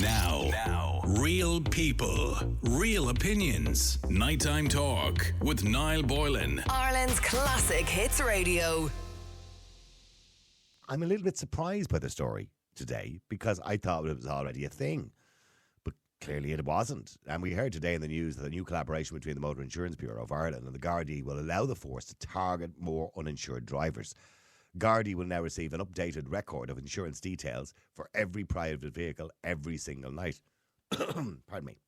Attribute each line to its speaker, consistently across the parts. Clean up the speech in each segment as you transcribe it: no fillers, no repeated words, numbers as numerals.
Speaker 1: Now, real people, real opinions. Nighttime talk with Niall Boylan.
Speaker 2: Ireland's classic hits radio.
Speaker 3: I'm a little bit surprised by the story today because I thought it was already a thing. But clearly it wasn't. And we heard today in the news that a new collaboration between the Motor Insurance Bureau of Ireland and the Gardaí will allow the force to target more uninsured drivers. Gardaí will now receive an updated record of insurance details for every private vehicle every single night. Pardon me.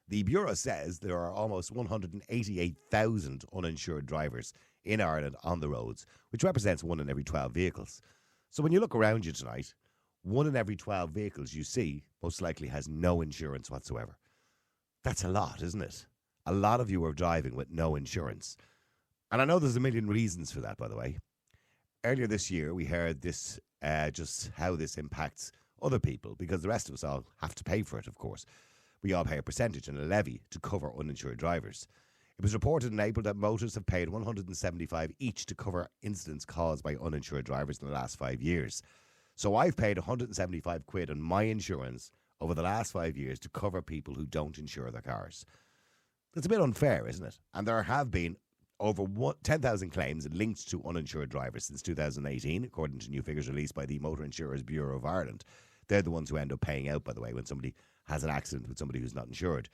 Speaker 3: The Bureau says there are almost 188,000 uninsured drivers in Ireland on the roads, which represents 1 in every 12 vehicles. So when you look around you tonight, 1 in every 12 vehicles you see most likely has no insurance whatsoever. That's a lot, isn't it? A lot of you are driving with no insurance. And I know there's a million reasons for that, by the way. Earlier this year, we heard this, just how this impacts other people, because the rest of us all have to pay for it, of course. We all pay a percentage and a levy to cover uninsured drivers. It was reported in April that motorists have paid $175 each to cover incidents caused by uninsured drivers in the last 5 years. So I've paid £175 on my insurance over the last 5 years to cover people who don't insure their cars. That's a bit unfair, isn't it? And there have been over 10,000 claims linked to uninsured drivers since 2018, according to new figures released by the Motor Insurers Bureau of Ireland. They're the ones who end up paying out, by the way, when somebody has an accident with somebody who's not insured.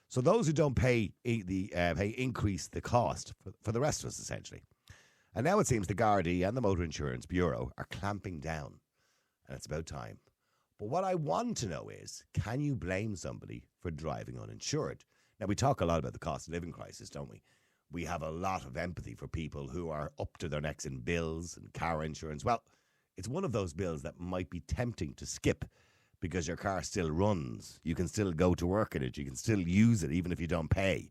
Speaker 3: So those who don't pay increase the cost for the rest of us, essentially. And now it seems the Gardaí and the Motor Insurance Bureau are clamping down, and it's about time. But what I want to know is, can you blame somebody for driving uninsured? Now, we talk a lot about the cost of living crisis, don't we? We have a lot of empathy for people who are up to their necks in bills and car insurance. Well, it's one of those bills that might be tempting to skip because your car still runs. You can still go to work in it. You can still use it even if you don't pay.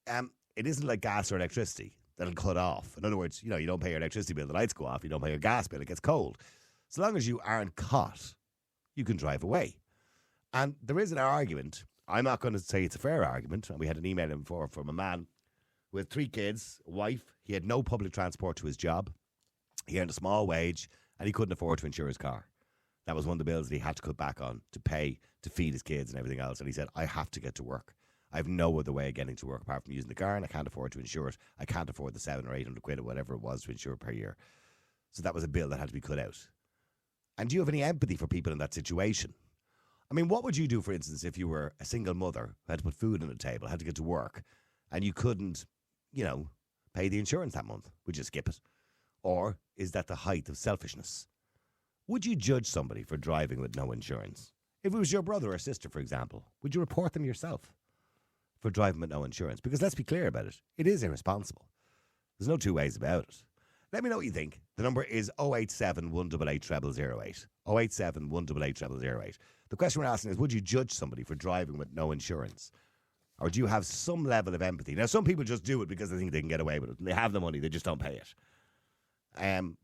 Speaker 3: It isn't like gas or electricity that'll cut off. In other words, you don't pay your electricity bill, the lights go off. You don't pay your gas bill, it gets cold. So long as you aren't caught, you can drive away. And there is an argument. I'm not going to say it's a fair argument. And we had an email in before from a man who had 3 kids, a wife. He had no public transport to his job. He earned a small wage and he couldn't afford to insure his car. That was one of the bills that he had to cut back on to pay to feed his kids and everything else. And he said, I have to get to work. I have no other way of getting to work apart from using the car, and I can't afford to insure it. I can't afford the 700 or 800 quid or whatever it was to insure per year. So that was a bill that had to be cut out. And do you have any empathy for people in that situation? I mean, what would you do, for instance, if you were a single mother who had to put food on the table, had to get to work, and you couldn't, pay the insurance that month? Would you skip it? Or is that the height of selfishness? Would you judge somebody for driving with no insurance? If it was your brother or sister, for example, would you report them yourself for driving with no insurance? Because let's be clear about it. It is irresponsible. There's no two ways about it. Let me know what you think. The number is 087 188 0008. 087 188 0008. The question we're asking is, would you judge somebody for driving with no insurance? Or do you have some level of empathy? Now, some people just do it because they think they can get away with it. And they have the money, they just don't pay it.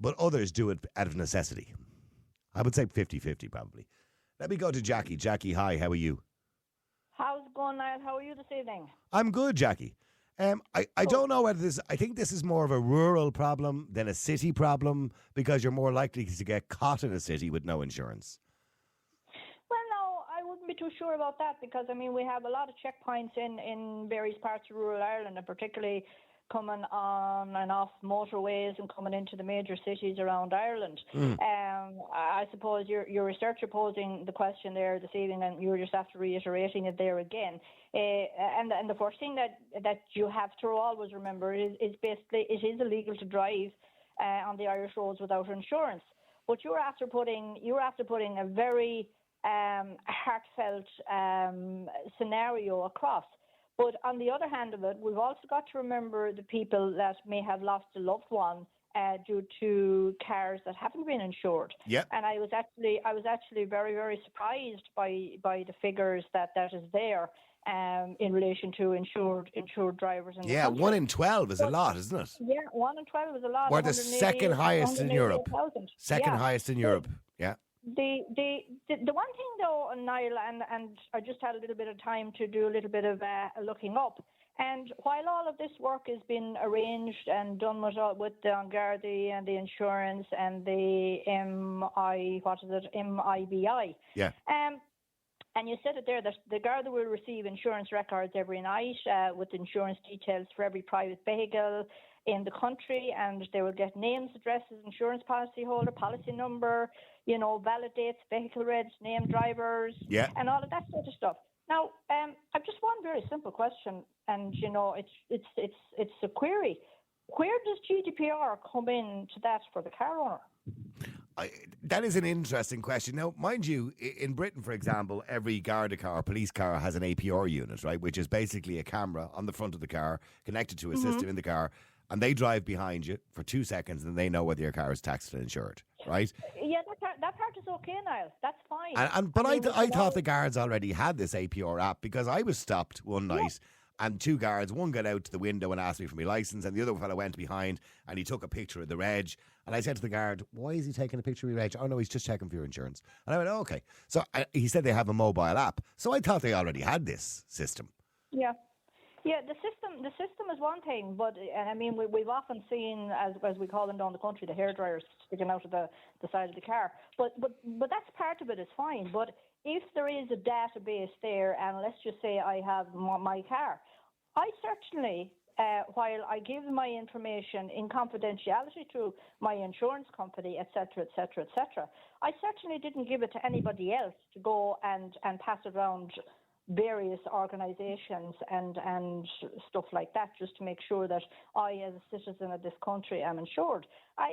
Speaker 3: But others do it out of necessity. I would say 50-50 probably. Let me go to Jackie. Jackie, hi, how are you?
Speaker 4: How's it going, Niall? How are you this evening?
Speaker 3: I'm good, Jackie. I don't know whether I think this is more of a rural problem than a city problem because you're more likely to get caught in a city with no insurance.
Speaker 4: Well, no, I wouldn't be too sure about that because, we have a lot of checkpoints in various parts of rural Ireland, and particularly coming on and off motorways and coming into the major cities around Ireland. I suppose your researcher posing the question there this evening, and you're just after reiterating it there again. And the first thing that you have to always remember is basically it is illegal to drive on the Irish roads without insurance. But you're after putting a very heartfelt scenario across. But on the other hand of it, we've also got to remember the people that may have lost a loved one due to cars that haven't been insured.
Speaker 3: Yep.
Speaker 4: And I was actually very, very surprised by the figures that is there in relation to insured drivers in the country.
Speaker 3: 1 in 12 is a lot, isn't it?
Speaker 4: Yeah, 1 in 12 is a lot.
Speaker 3: We're the second highest in Europe. Second highest in Europe. Yeah.
Speaker 4: The one thing though, Niall, and I just had a little bit of time to do a little bit of looking up, and while all of this work has been arranged and done with the Gardaí and the insurance and the MIBI,
Speaker 3: yeah.
Speaker 4: And you said it there that the Garda will receive insurance records every night with insurance details for every private vehicle in the country, and they will get names, addresses, insurance policy holder, policy number, valid dates, vehicle reds, name drivers, and all of that sort of stuff. Now, I've just one very simple question, and it's a query. Where does GDPR come into that for the car owner?
Speaker 3: That is an interesting question. Now, mind you, in Britain, for example, every Garda car or police car has an APR unit, right, which is basically a camera on the front of the car connected to a system in the car, and they drive behind you for 2 seconds and they know whether your car is taxed and insured, right?
Speaker 4: Yeah, that part is okay, Niall. That's fine.
Speaker 3: But I thought the guards already had this APR app, because I was stopped one night. And 2 guards, one got out to the window and asked me for my licence, and the other fellow went behind and he took a picture of the reg. And I said to the guard, why is he taking a picture of your reg? Oh, no, he's just checking for your insurance. And I went, oh, okay. So he said they have a mobile app. So I thought they already had this system.
Speaker 4: Yeah. Yeah, the system is one thing, but I mean we've often seen, as we call them down the country, the hairdryers sticking out of the side of the car. But that's part of it is fine. But if there is a database there, and let's just say I have my car, I certainly, while I give my information in confidentiality to my insurance company, etc., etc., etc., I certainly didn't give it to anybody else to go and pass it around various organisations and stuff like that, just to make sure that I, as a citizen of this country, am insured. I'm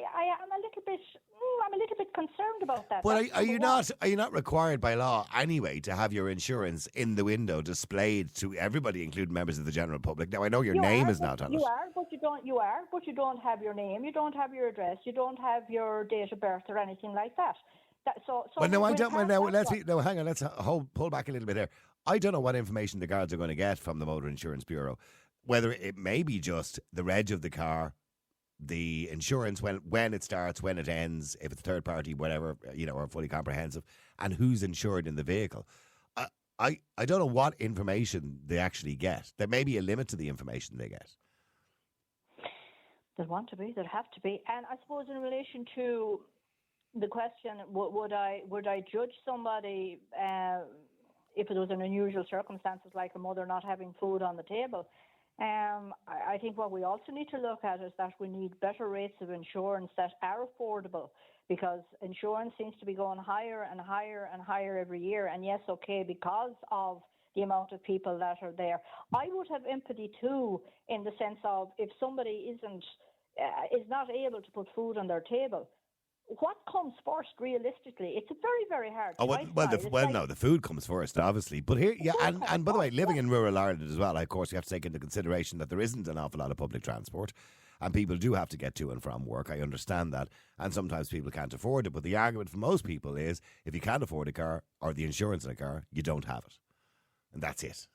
Speaker 4: a little bit concerned about that.
Speaker 3: But are you not required by law anyway to have your insurance in the window displayed to everybody, including members of the general public? Now I know your name is not on it.
Speaker 4: You are, but you don't have your name, you don't have your address, you don't have your date of birth or anything like that.
Speaker 3: Well, no, I don't. Well, now hang on. Let's pull back a little bit there. I don't know what information the guards are going to get from the Motor Insurance Bureau. Whether it may be just the reg of the car, the insurance, when it starts, when it ends, if it's third party, whatever, or fully comprehensive, and who's insured in the vehicle. I don't know what information they actually get. There may be a limit to the information they get.
Speaker 4: There'd want to be. There'd have to be. And I suppose in relation to the question, would I judge somebody if it was an unusual circumstances like a mother not having food on the table? I think what we also need to look at is that we need better rates of insurance that are affordable, because insurance seems to be going higher and higher and higher every year. And yes, okay, because of the amount of people that are there. I would have empathy too, in the sense of if somebody is not able to put food on their table, what comes first realistically? It's a very, very hard choice.
Speaker 3: No, the food comes first, obviously. But here, and by the way, living in rural Ireland as well, of course, you have to take into consideration that there isn't an awful lot of public transport, and people do have to get to and from work. I understand that, and sometimes people can't afford it. But the argument for most people is, if you can't afford a car or the insurance in a car, you don't have it, and that's it.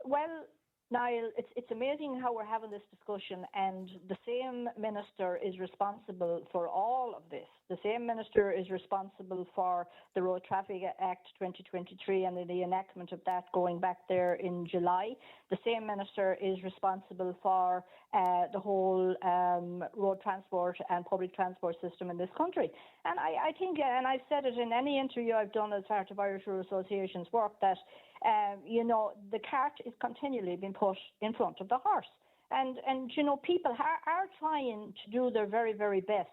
Speaker 4: Well, Niall, it's amazing how we're having this discussion, and the same minister is responsible for all of this. The same minister is responsible for the Road Traffic Act 2023 and the enactment of that going back there in July. The same minister is responsible for the whole road transport and public transport system in this country. And I think, and I've said it in any interview I've done as part of Irish Rural Association's work, that the cart is continually being put in front of the horse. And people are trying to do their very, very best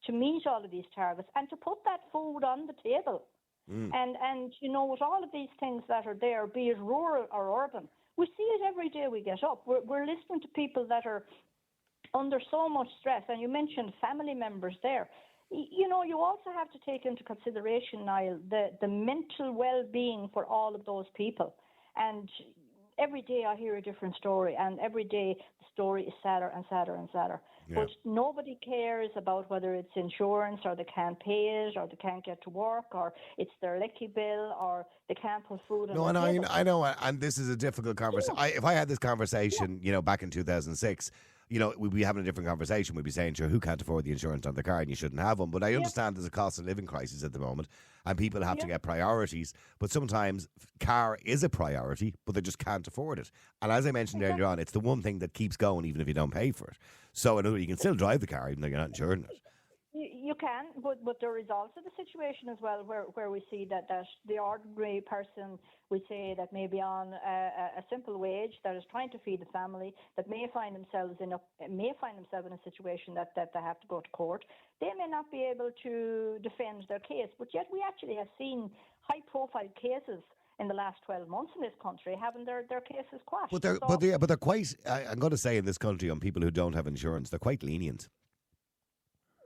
Speaker 4: to meet all of these targets and to put that food on the table. And with all of these things that are there, be it rural or urban, we see it every day we get up. We're listening to people that are under so much stress. And you mentioned family members there. You also have to take into consideration, Niall, the mental well-being for all of those people. And every day I hear a different story, and every day the story is sadder and sadder and sadder. Yeah. But nobody cares about whether it's insurance, or they can't pay it, or they can't get to work, or it's their lecky bill, or they can't put food on the table.
Speaker 3: I know, and this is a difficult conversation.
Speaker 4: Yeah.
Speaker 3: If I had this conversation, back in 2006, we'd be having a different conversation. We'd be saying, sure, who can't afford the insurance on the car, and you shouldn't have one. But I understand there's a cost of living crisis at the moment, and people have to get priorities. But sometimes car is a priority, but they just can't afford it. And as I mentioned earlier on, it's the one thing that keeps going even if you don't pay for it. So in other words, you can still drive the car even though you're not insured in it.
Speaker 4: You can, but there is also the situation as well where we see that the ordinary person, we say that maybe on a simple wage that is trying to feed the family, that may find themselves in a situation that they have to go to court. They may not be able to defend their case, but yet we actually have seen high-profile cases in the last 12 months in this country having their cases quashed.
Speaker 3: But they're quite. I'm going to say in this country on people who don't have insurance, they're quite lenient.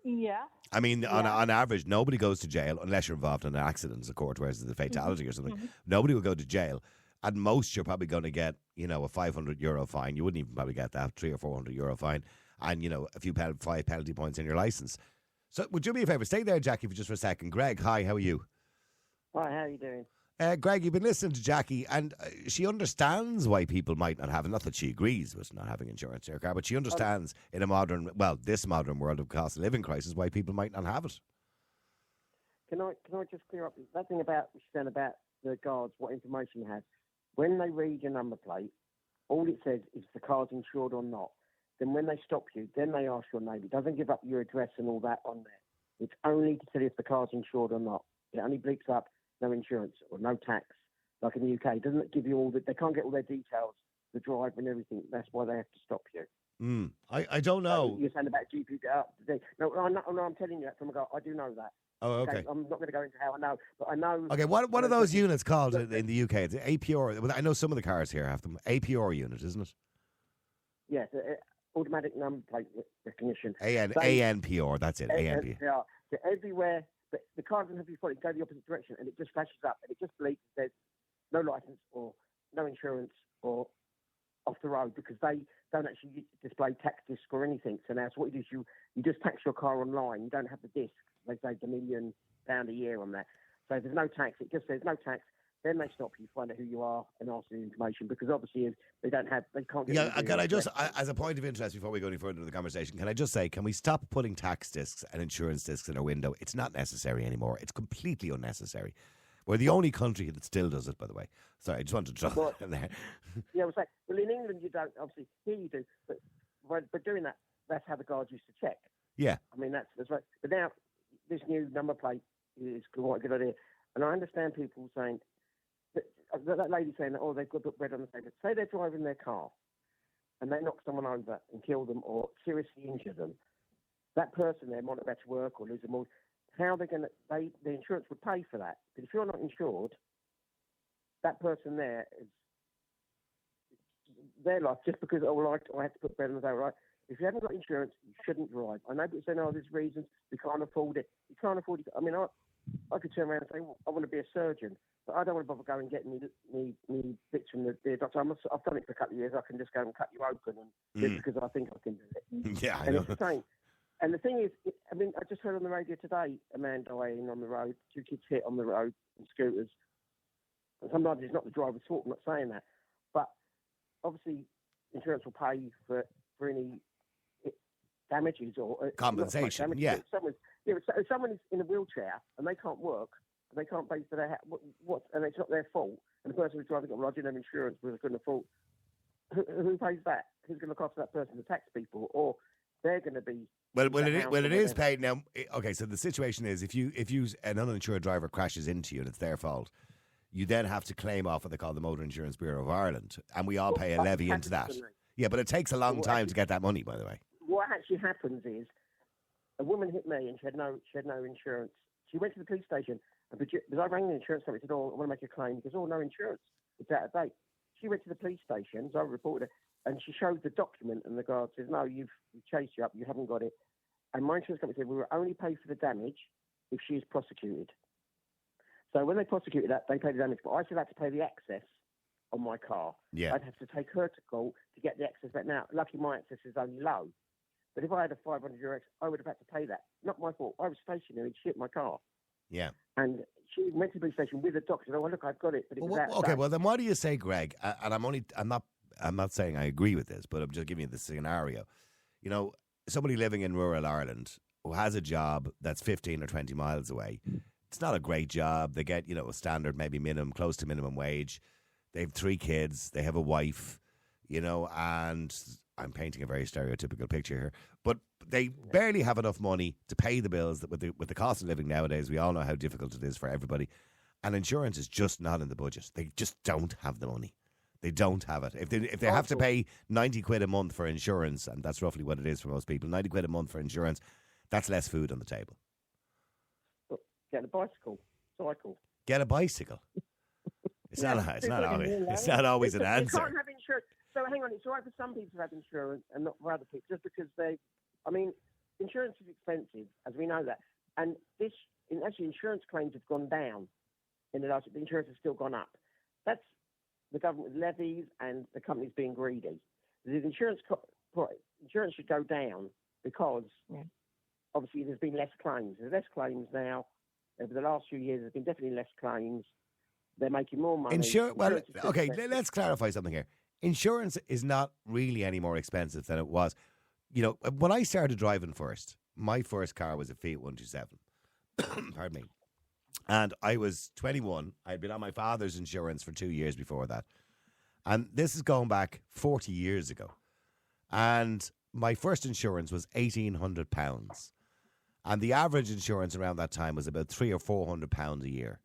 Speaker 4: Yeah.
Speaker 3: I mean, on average, nobody goes to jail unless you're involved in an accident as a court, whereas it's a fatality or something. Mm-hmm. Nobody will go to jail. At most, you're probably going to get, a €500 fine. You wouldn't even probably get that, €300 or €400 fine, and a few 5 penalty points in your license. So, would you do me a favour? Stay there, Jackie, for just for a second. Greg, hi, how are you?
Speaker 5: Hi, how are you doing?
Speaker 3: Greg, you've been listening to Jackie, and she understands why people might not have it. Not that she agrees with not having insurance in her car, but she understands in this modern world of cost of living crisis, why people might not have it.
Speaker 5: Can I just clear up that thing about what she said about the guards, what information you have? When they read your number plate, all it says is if the car's insured or not. Then when they stop you, then they ask your name. It doesn't give up your address and all that on there. It's only to tell you if the car's insured or not. It only bleeps up no insurance or no tax, like in the UK. It doesn't give you they can't get all their details, the driver and everything. That's why they have to stop you.
Speaker 3: I don't know.
Speaker 5: You're saying about GP. No, I'm telling you that from a guy. I do know that.
Speaker 3: Oh, okay.
Speaker 5: I'm not going to go into how I know, but I know.
Speaker 3: Okay, what are those units called in the UK? It's APR. I know some of the cars here have them. APR unit, isn't it?
Speaker 5: Yes, automatic number plate recognition.
Speaker 3: ANPR, that's it. ANPR.
Speaker 5: So everywhere. But the car doesn't have to be followed, go the opposite direction, and it just flashes up, and it just bleeps and says no license or no insurance or off the road, because they don't actually display tax disc or anything. So now, what you do is you just tax your car online. You don't have the disc. They save £1 million a year on that. So if there's no tax, it just says no tax. Then they stop you, find out who you are, and ask you the information, because obviously they can't get.
Speaker 3: Yeah, can I just, as a point of interest, before we go any further into the conversation, can I just say, can we stop putting tax discs and insurance discs in our window? It's not necessary anymore. It's completely unnecessary. We're the only country that still does it, by the way. Sorry, I just wanted to throw that in there.
Speaker 5: Yeah, I was like, well, in England you don't. Obviously, here you do. But doing that, that's how the guards used to check.
Speaker 3: Yeah.
Speaker 5: I mean, that's right. But now this new number plate is quite a good idea, and I understand people saying. That lady saying that, they've got to put bread on the table. Say they're driving their car and they knock someone over and kill them or seriously injure them. That person there might not be able to work or lose them all. How are they going to, the insurance would pay for that. But if you're not insured, that person there is their life, just because, I have to put bread on the table, right? If you haven't got insurance, you shouldn't drive. I know people say, there's reasons, we can't afford it. You can't afford it. I mean, I could turn around and say, I want to be a surgeon, but I don't want to bother going and getting me bits from the doctor. I've done it for a couple of years. I can just go and cut you open, and just because I think I can do it.
Speaker 3: Yeah, I
Speaker 5: and
Speaker 3: know.
Speaker 5: It's the same. And the thing is, I just heard on the radio today a man dying on the road, 2 kids hit on the road on scooters. And sometimes it's not the driver's fault. I'm not saying that, but obviously insurance will pay for any damages or
Speaker 3: compensation.
Speaker 5: Damage. If someone is in a wheelchair and they can't work, and they can't pay for their and it's not their fault, and the person who's driving it, I didn't have insurance because I couldn't afford. Who pays that? Who's going to look after that person? The tax people, or they're going to be. Well,
Speaker 3: it is paid now. Okay, so the situation is if an uninsured driver crashes into you and it's their fault, you then have to claim off what they call the Motor Insurance Bureau of Ireland, and we all pay a levy into that. Yeah, but it takes a long time to get that money, by the way.
Speaker 5: What actually happens is a woman hit me and she had no insurance. She went to the police station, and because I rang the insurance company and said, I want to make a claim. He goes, no insurance. It's out of date. She went to the police station, so I reported it, and she showed the document, and the guard says, no, we've chased you up, you haven't got it. And my insurance company said, we will only pay for the damage if she is prosecuted. So when they prosecuted that, they paid the damage, but I still had to pay the excess on my car.
Speaker 3: Yeah.
Speaker 5: I'd have to take her to court to get the excess back. Now, lucky my excess is only low. But if I had a €500 excess, I would have had to pay that. Not my fault. I was stationary and she hit my car.
Speaker 3: Yeah.
Speaker 5: And she went to the police station with a doctor. Oh, look, I've got it. But it was out.
Speaker 3: Okay, well, then what do you say, Greg? And I'm not saying I agree with this, but I'm just giving you the scenario. You know, somebody living in rural Ireland who has a job that's 15 or 20 miles away. It's not a great job. They get, a standard, maybe close to minimum wage. They have 3 kids. They have a wife, and I'm painting a very stereotypical picture here, but they barely have enough money to pay the bills. That with the cost of living nowadays, we all know how difficult it is for everybody. And insurance is just not in the budget. They just don't have the money. They don't have it. If they have to pay 90 quid a month for insurance, and that's roughly what it is for most people, 90 quid a month for insurance, that's less food on the table.
Speaker 5: Get a bicycle, cycle.
Speaker 3: Get a bicycle. It's not always an answer.
Speaker 5: You can't have insurance. So hang on, it's all right for some people to have insurance and not for other people, just because insurance is expensive, as we know that. And actually, insurance claims have gone down in the last. The insurance has still gone up. That's the government with levies and the companies being greedy. The insurance should go down because obviously there's been less claims. There's less claims now. Over the last few years, there's been definitely less claims. They're making more money.
Speaker 3: Let's clarify something here. Insurance is not really any more expensive than it was. You know, when I started driving first, my first car was a Fiat 127. Pardon me. And I was 21. I'd been on my father's insurance for 2 years before that. And this is going back 40 years ago. And my first insurance was £1,800. And the average insurance around that time was about £300 or £400 a year.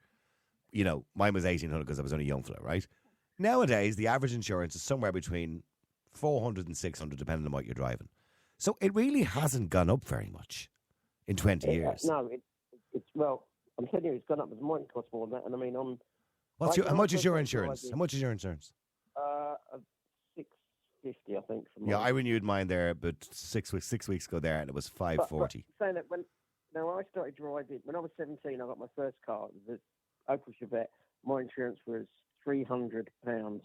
Speaker 3: You know, mine was £1,800 because I was only a young fella, right? Nowadays, the average insurance is somewhere between £400 and £600, depending on what you're driving. So it really hasn't gone up very much in 20 years.
Speaker 5: No, well, I'm telling you, it's gone up. Mine costs more than that. And I mean,
Speaker 3: how much is your insurance? How much is your insurance?
Speaker 5: $650, I think.
Speaker 3: I renewed mine there about 6 weeks ago there, and it was $540.
Speaker 5: But saying that when I started driving, when I was 17, I got my first car. It was an Opel Chevette. My insurance was £300. So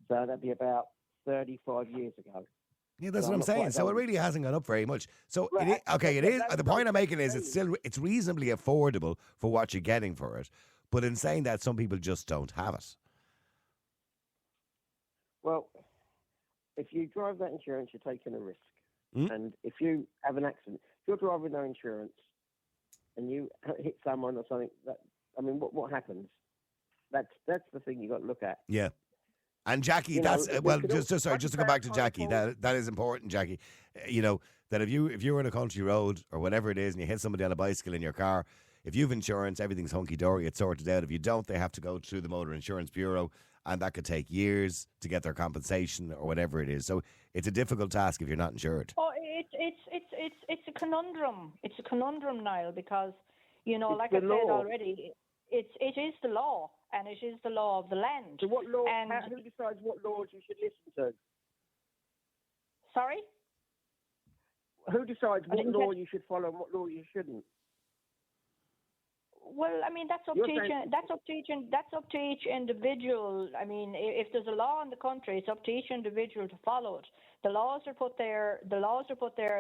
Speaker 5: that'd be about 35 years ago.
Speaker 3: Yeah, that's what I'm saying. So it really hasn't gone up very much. So it is. The point I'm making is it's reasonably affordable for what you're getting for it. But in saying that, some people just don't have it.
Speaker 5: Well, if you drive that insurance, you're taking a risk. And if you have an accident, if you're driving with no insurance and you hit someone or something, what happens? That's the thing you got to look at.
Speaker 3: Yeah. And Jackie, just to go back to Jackie, that is important, Jackie. You know, that if you're on a country road or whatever it is and you hit somebody on a bicycle in your car, if you've insurance, everything's hunky-dory, it's sorted out. If you don't, they have to go through the Motor Insurance Bureau, and that could take years to get their compensation or whatever it is. So it's a difficult task if you're not insured.
Speaker 4: Oh, it's a conundrum. It's a conundrum, Niall, because, you know, like I said already, it is the law, and it is the law of the land.
Speaker 5: So what law? Who decides what laws you should listen to?
Speaker 4: Sorry?
Speaker 5: Who decides what law you should follow and what law you shouldn't?
Speaker 4: Well, I mean, that's up to each individual. I mean, if there's a law in the country, it's up to each individual to follow it. The laws are put there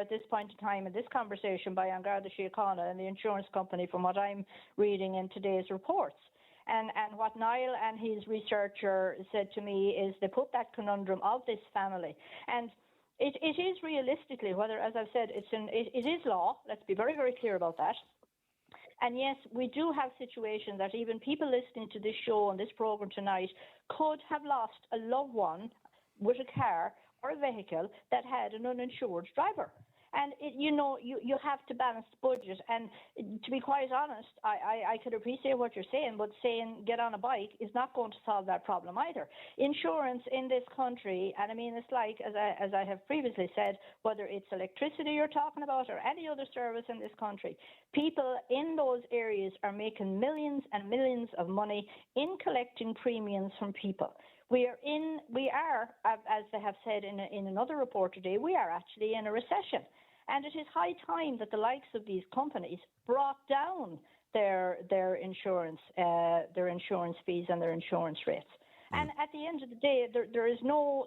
Speaker 4: at this point in time in this conversation by An Garda Síochána and the insurance company, from what I'm reading in today's reports. And what Niall and his researcher said to me is they put that conundrum of this family. And it is realistically, whether, as I've said, it is law. Let's be very, very clear about that. And yes, we do have situations that even people listening to this show and this program tonight could have lost a loved one with a car or a vehicle that had an uninsured driver. And, you have to balance the budget. And to be quite honest, I could appreciate what you're saying, but saying get on a bike is not going to solve that problem either. Insurance in this country, and I mean, it's like, as I have previously said, whether it's electricity you're talking about or any other service in this country, people in those areas are making millions and millions of money in collecting premiums from people. We are, as they have said in another report today, we are actually in a recession. And it is high time that the likes of these companies brought down their insurance fees and their insurance rates. And at the end of the day, there is no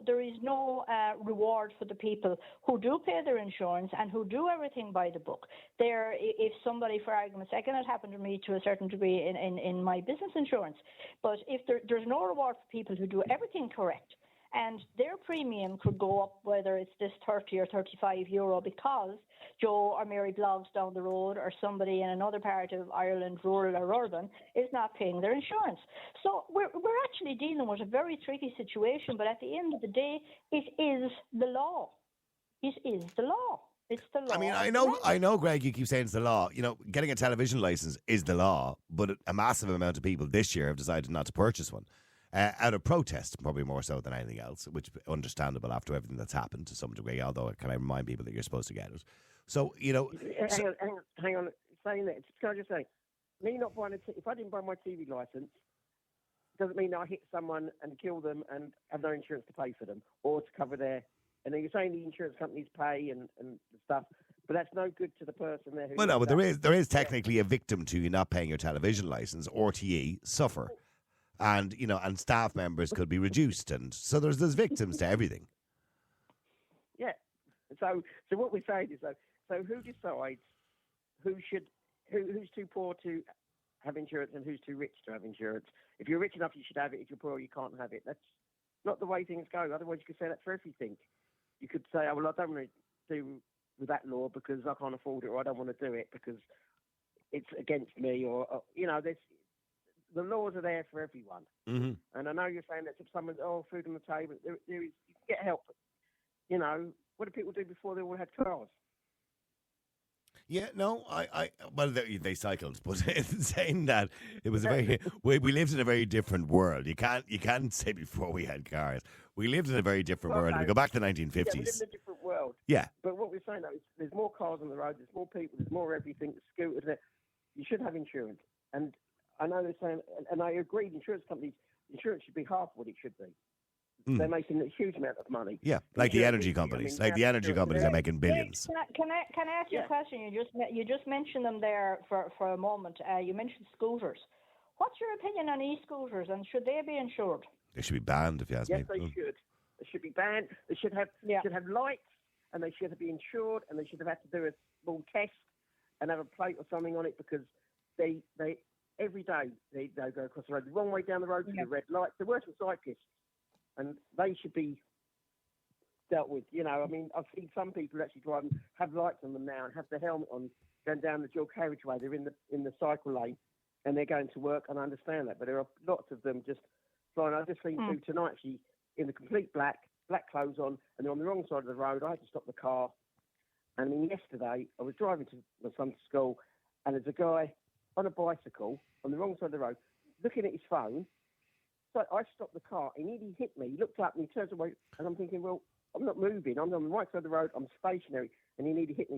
Speaker 4: reward for the people who do pay their insurance and who do everything by the book. If somebody, for argument's sake, and it happened to me to a certain degree in my business insurance, but if there's no reward for people who do everything correct, and their premium could go up, whether it's this 30 or 35 euro, because Joe or Mary Blogs down the road or somebody in another part of Ireland, rural or urban, is not paying their insurance. So we're actually dealing with a very tricky situation, but at the end of the day, it is the law. It is the law. It's the law.
Speaker 3: I mean,
Speaker 4: of the land.
Speaker 3: I know, Greg, you keep saying it's the law. You know, getting a television license is the law, but a massive amount of people this year have decided not to purchase one. Out of protest, probably more so than anything else, which is understandable after everything that's happened to some degree, although can I remind people that you're supposed to get it. So, you know...
Speaker 5: Hang on. Saying that, can I just say, me not buying if I didn't buy my TV licence, doesn't mean I hit someone and kill them and have no insurance to pay for them or to cover their... And then you're saying the insurance companies pay and stuff, but that's no good to the person there.
Speaker 3: Well, no, but there is technically a victim to you not paying your television licence. RTE suffer, and you know, and staff members could be reduced, and so there's victims to everything.
Speaker 5: Yeah. So what we're saying is, so who decides who's too poor to have insurance and who's too rich to have insurance? If you're rich enough, you should have it. If you're poor, you can't have it. That's not the way things go. Otherwise, you could say that for everything. You could say, oh, well, I don't want to do with that law because I can't afford it, or I don't want to do it because it's against me, or you know, the laws are there for everyone.
Speaker 3: Mm-hmm.
Speaker 5: And I know you're saying that if someone's food on the table, there is, you can get help. You know, what did people do before they all had cars?
Speaker 3: Yeah, no, well, they cycled, but in saying that, it was we lived in a very different world. You can't say before we had cars. We lived in a very different world. We go back to the 1950s.
Speaker 5: Yeah, we lived in a different world.
Speaker 3: Yeah.
Speaker 5: But what we're saying though is there's more cars on the road, there's more people, there's more everything, scooters. You should have insurance. And I know they're saying, and I agree, insurance companies, insurance should be half what it should be. They're making a huge amount of money.
Speaker 3: Yeah, like the energy companies. The energy companies are making billions.
Speaker 4: Can I ask you a question? You just mentioned them there for a moment. You mentioned scooters. What's your opinion on e-scooters, and should they be insured?
Speaker 3: They should be banned, if you ask me.
Speaker 5: Yes, they should. They should be banned. They should have lights, and they should be insured, and they should have had to do a small test and have a plate or something on it, because they every day they go across the road the wrong way down the road to the red lights. They're worse than cyclists. And they should be dealt with. You know, I mean, I've seen some people actually driving, have lights on them now and have the helmet on, going down the dual carriageway. They're in the cycle lane and they're going to work, and I understand that. But there are lots of them just flying. I just seen two tonight actually in the complete black clothes on, and they're on the wrong side of the road. I had to stop the car. And then yesterday, I was driving to my son to school, and there's a guy on a bicycle on the wrong side of the road looking at his phone. So I stopped the car, and he hit me. He looked up and he turns away, and I'm thinking, well, I'm not moving. I'm on the right side of the road. I'm stationary, and he nearly hit me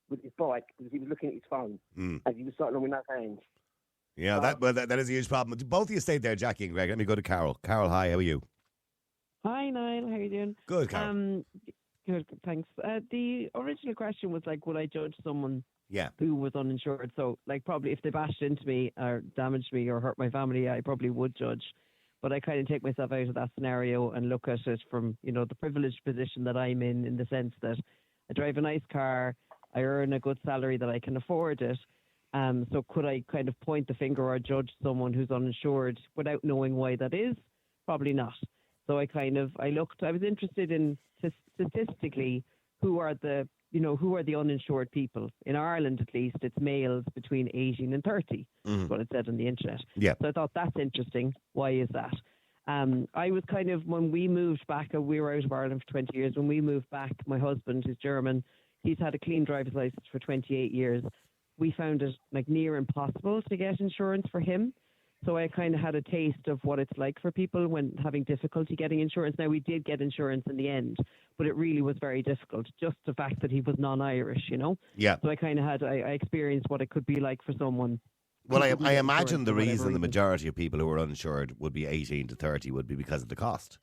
Speaker 5: with his bike because he was looking at his phone as he was cycling on with no hands.
Speaker 3: Yeah, that is a huge problem. Both of you stayed there, Jackie and Greg. Let me go to Carol. Carol, hi. How are you?
Speaker 6: Hi, Niall. How are you doing?
Speaker 3: Good, Carol.
Speaker 6: Good, thanks. The original question was like, would I judge someone who was uninsured? So, like, probably if they bashed into me or damaged me or hurt my family, I probably would judge. But I kind of take myself out of that scenario and look at it from, you know, the privileged position that I'm in the sense that I drive a nice car, I earn a good salary that I can afford it. So could I kind of point the finger or judge someone who's uninsured without knowing why that is? Probably not. So I was interested in statistically who are the uninsured people. In Ireland, at least, it's males between 18 and 30. That's what it said on the internet.
Speaker 3: Yeah.
Speaker 6: So I thought that's interesting. Why is that? I was kind of, when we moved back, we were out of Ireland for 20 years. When we moved back, my husband, who's German, he's had a clean driver's license for 28 years. We found it like near impossible to get insurance for him. So I kind of had a taste of what it's like for people when having difficulty getting insurance. Now, we did get insurance in the end, but it really was very difficult. Just the fact that he was non-Irish, you know?
Speaker 3: Yeah.
Speaker 6: So I kind of I experienced what it could be like for someone.
Speaker 3: Well, I imagine the reason the majority of people who are uninsured would be 18 to 30 would be because of the cost.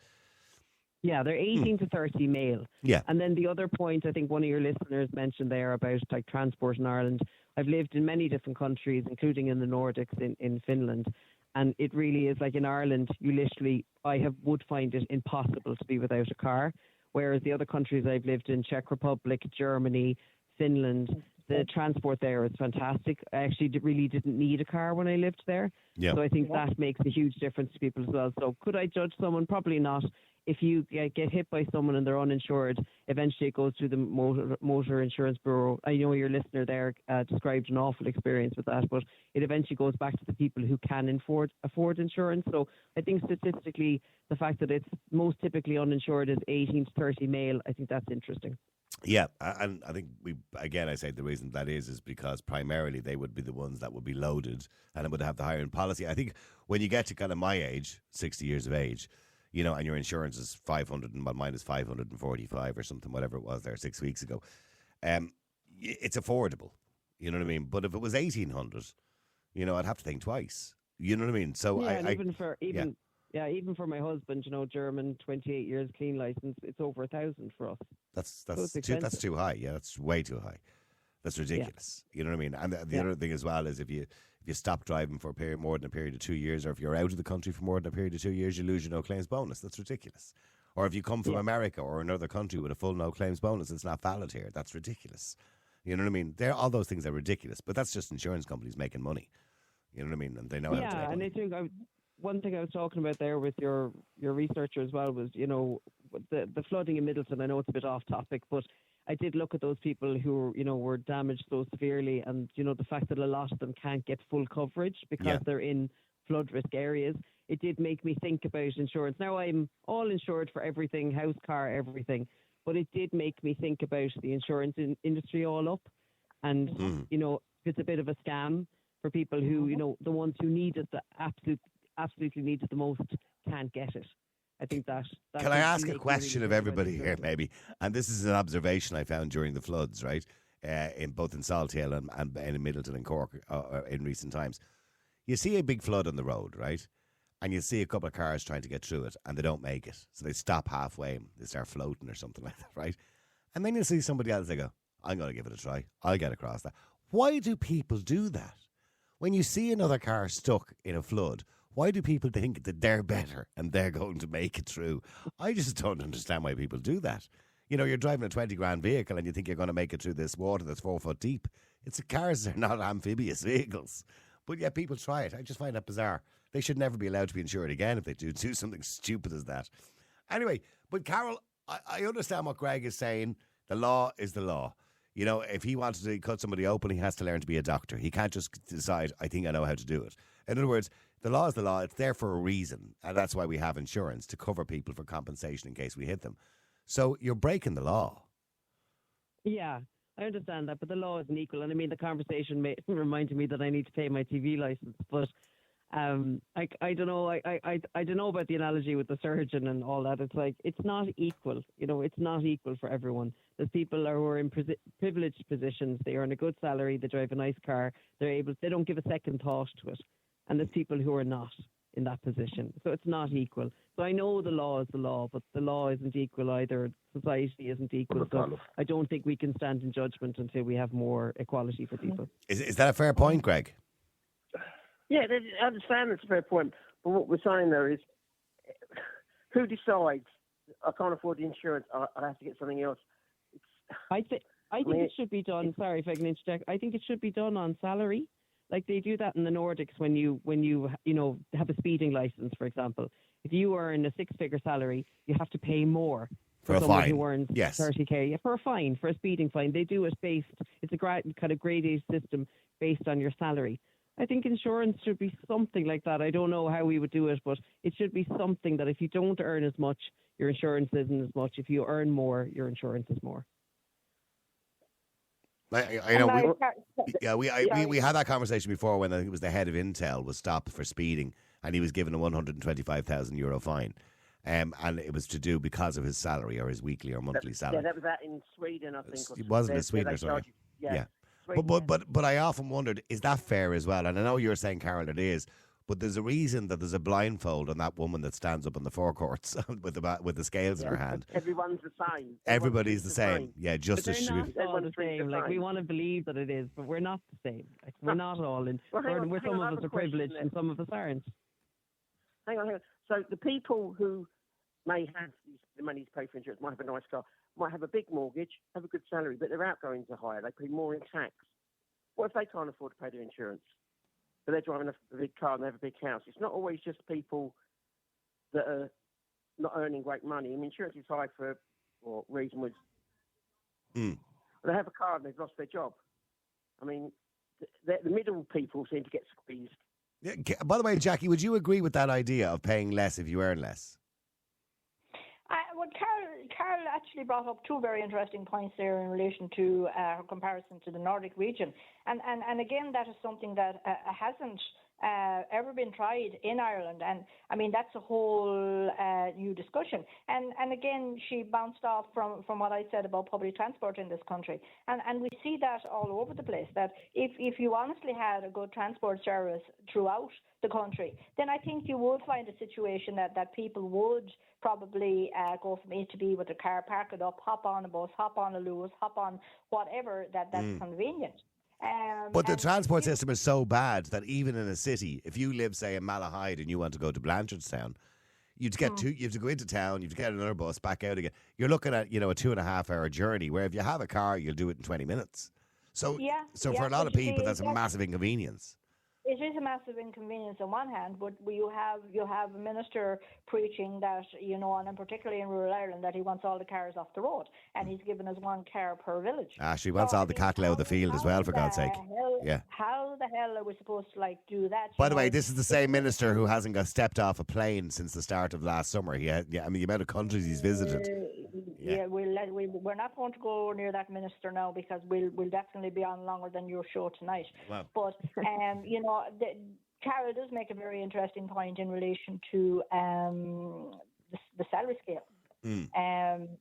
Speaker 6: Yeah, they're 18 to 30 male.
Speaker 3: Yeah.
Speaker 6: And then the other point, I think one of your listeners mentioned there about like transport in Ireland. I've lived in many different countries, including in the Nordics, in Finland. And it really is like in Ireland, would find it impossible to be without a car. Whereas the other countries I've lived in, Czech Republic, Germany, Finland, the transport there is fantastic. I actually really didn't need a car when I lived there. Yeah. So I think that makes a huge difference to people as well. So could I judge someone? Probably not. if you get hit by someone and they're uninsured, eventually it goes through the motor insurance bureau. I know your listener there described an awful experience with that, but it eventually goes back to the people who can afford insurance. So I think statistically, the fact that it's most typically uninsured is 18 to 30 male, I think that's interesting.
Speaker 3: Yeah, and I think I say the reason that is because primarily they would be the ones that would be loaded and it would have the higher end policy. I think when you get to kind of my age, 60 years of age, you know, and your insurance is 500 and mine is 545 or something, whatever it was there 6 weeks ago, it's affordable. You know what I mean? But if it was 1,800, you know, I'd have to think twice. You know what I mean? So
Speaker 6: even for my husband, you know, German, 28 years clean license, it's over 1,000 for us.
Speaker 3: That's too high. Yeah, that's way too high. That's ridiculous. Yeah. You know what I mean? And the other thing as well is if you stop driving for more than a period of 2 years, or if you're out of the country for more than a period of 2 years, you lose your no claims bonus. That's ridiculous. Or if you come from America or another country with a full no claims bonus, it's not valid here. That's ridiculous. You know what I mean? All those things are ridiculous, but that's just insurance companies making money. You know what I mean? And they know how to make money.
Speaker 6: I think one thing I was talking about there with your researcher as well was, you know, the flooding in Middleton. I know it's a bit off topic, but I did look at those people who, you know, were damaged so severely, and, you know, the fact that a lot of them can't get full coverage because they're in flood risk areas. It did make me think about insurance. Now I'm all insured for everything, house, car, everything, but it did make me think about the insurance industry all up, and you know, it's a bit of a scam for people who, you know, the ones who need it, absolutely need it the most, can't get it. I think that
Speaker 3: can I ask a question of everybody here, maybe? And this is an observation I found during the floods, right? In both in Salthill and in Middleton and Cork in recent times. You see a big flood on the road, right? And you see a couple of cars trying to get through it, and they don't make it. So they stop halfway and they start floating or something like that, right? And then you see somebody else, they go, I'm going to give it a try. I'll get across that. Why do people do that? When you see another car stuck in a flood, why do people think that they're better and they're going to make it through? I just don't understand why people do that. You know, you're driving a 20 grand vehicle and you think you're going to make it through this water that's 4 foot deep. Cars are not amphibious vehicles. But yet people try it. I just find that bizarre. They should never be allowed to be insured again if they do something stupid as that. Anyway, but Carol, I understand what Greg is saying. The law is the law. You know, if he wanted to cut somebody open, he has to learn to be a doctor. He can't just decide, I think I know how to do it. In other words, the law is the law. It's there for a reason. And that's why we have insurance, to cover people for compensation in case we hit them. So you're breaking the law.
Speaker 6: Yeah, I understand that, but the law isn't equal. And I mean, the conversation reminded me that I need to pay my TV license. But I don't know. I don't know about the analogy with the surgeon and all that. It's like, it's not equal. You know, it's not equal for everyone. There's people who are in privileged positions. They earn a good salary. They drive a nice car. They don't give a second thought to it. And there's people who are not in that position. So it's not equal. So I know the law is the law, but the law isn't equal either. Society isn't equal. So I don't think we can stand in judgment until we have more equality for people.
Speaker 3: Is that a fair point, Greg?
Speaker 5: Yeah, I understand it's a fair point. But what we're saying there is, who decides, I can't afford the insurance, I'll have to get something else?
Speaker 6: I think it should be done, sorry if I can interject, I think it should be done on salary. Like they do that in the Nordics when you have a speeding license, for example. If you earn a 6-figure salary, you have to pay more
Speaker 3: for
Speaker 6: someone
Speaker 3: fine.
Speaker 6: Who earns 30k. Yeah, for a fine, for a speeding fine. They do it it's a kind of grade A system based on your salary. I think insurance should be something like that. I don't know how we would do it, but it should be something that if you don't earn as much, your insurance isn't as much. If you earn more, your insurance is more.
Speaker 3: We had that conversation before when I think it was the head of Intel was stopped for speeding and he was given a €125,000 fine. And it was to do because of his salary or his weekly or monthly salary.
Speaker 5: Yeah, that was that in Sweden, I think.
Speaker 3: Wasn't it Sweden or something? Yeah. But I often wondered, is that fair as well? And I know you're saying, Carol, it is. But there's a reason that there's a blindfold on that woman that stands up in the forecourts with the scales in her hand.
Speaker 5: Everyone's the same.
Speaker 3: Everybody's the same. Yeah, justice should be.
Speaker 6: They're not all the same. Like, we want to believe that it is, but we're not the same. Like, we're not all in. Some of us are privileged and some of us aren't.
Speaker 5: Hang on. So the people who may have the money to pay for insurance, might have a nice car, might have a big mortgage, have a good salary, but their outgoings are higher. They pay more in tax. What if they can't afford to pay their insurance? But they're driving a big car and they have a big house. It's not always just people that are not earning great money. I mean, insurance is high for reason was they have a car and they've lost their job. I mean, the middle people seem to get squeezed.
Speaker 3: Yeah, by the way, Jackie, would you agree with that idea of paying less if you earn less?
Speaker 4: Well, Carol actually brought up two very interesting points there in relation to her comparison to the Nordic region. And again, that is something that hasn't ever been tried in Ireland. And I mean, that's a whole new discussion. And again, she bounced off from what I said about public transport in this country. And we see that all over the place, that if you honestly had a good transport service throughout the country, then I think you would find a situation that people would probably go from A to B with a car, park it up, hop on a bus, hop on a Lewis, hop on whatever that's convenient.
Speaker 3: But the transport system is so bad that even in a city, if you live, say, in Malahide and you want to go to Blanchardstown, you have to go into town, you have to get another bus back out again. You're looking at, a 2.5 hour journey, where if you have a car, you'll do it in 20 minutes. So for a lot of people, that's a massive inconvenience.
Speaker 4: It is a massive inconvenience on one hand, but you have a minister preaching that, and particularly in rural Ireland, that he wants all the cars off the road, and he's given us one car per village.
Speaker 3: She wants all the cattle out of the field as well, for God's sake.
Speaker 4: How the hell are we supposed to do that?
Speaker 3: By the way, this is the same minister who hasn't got stepped off a plane since the start of last summer. The amount of countries he's visited.
Speaker 4: We're not going to go near that minister now, because we'll definitely be on longer than your show tonight.
Speaker 3: Wow.
Speaker 4: But Carol does make a very interesting point in relation to the salary scale.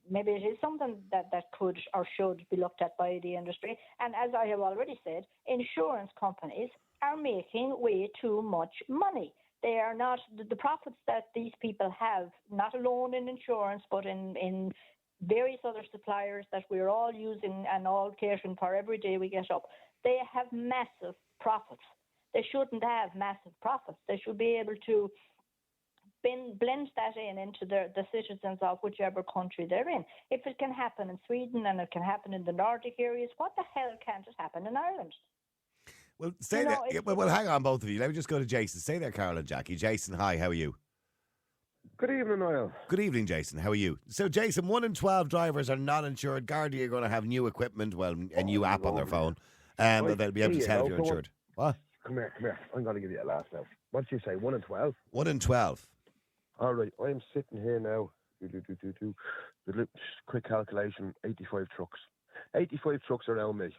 Speaker 4: Maybe it is something that could or should be looked at by the industry. And as I have already said, insurance companies are making way too much money. They are not the profits that these people have, not alone in insurance, but in various other suppliers that we're all using and all catering for every day we get up. They have massive profits. They shouldn't have massive profits. They should be able to blend that into the citizens of whichever country they're in. If it can happen in Sweden and it can happen in the Nordic areas, what the hell can't it happen in Ireland?
Speaker 3: Well, stay there. Well, hang on, both of you. Let me just go to Jason. Stay there, Carol and Jackie. Jason, hi, how are you?
Speaker 7: Good evening, Niall.
Speaker 3: Good evening, Jason. How are you? So, Jason, 1 in 12 drivers are not insured. Gardaí are going to have new equipment, a new app on their phone, they'll be able to tell if you're insured. What?
Speaker 7: Come here. I'm going to give you a laugh now. What did you say, 1 in 12?
Speaker 3: 1 in 12.
Speaker 7: All right, I'm sitting here now. The quick calculation, 85 trucks. 85 trucks around me.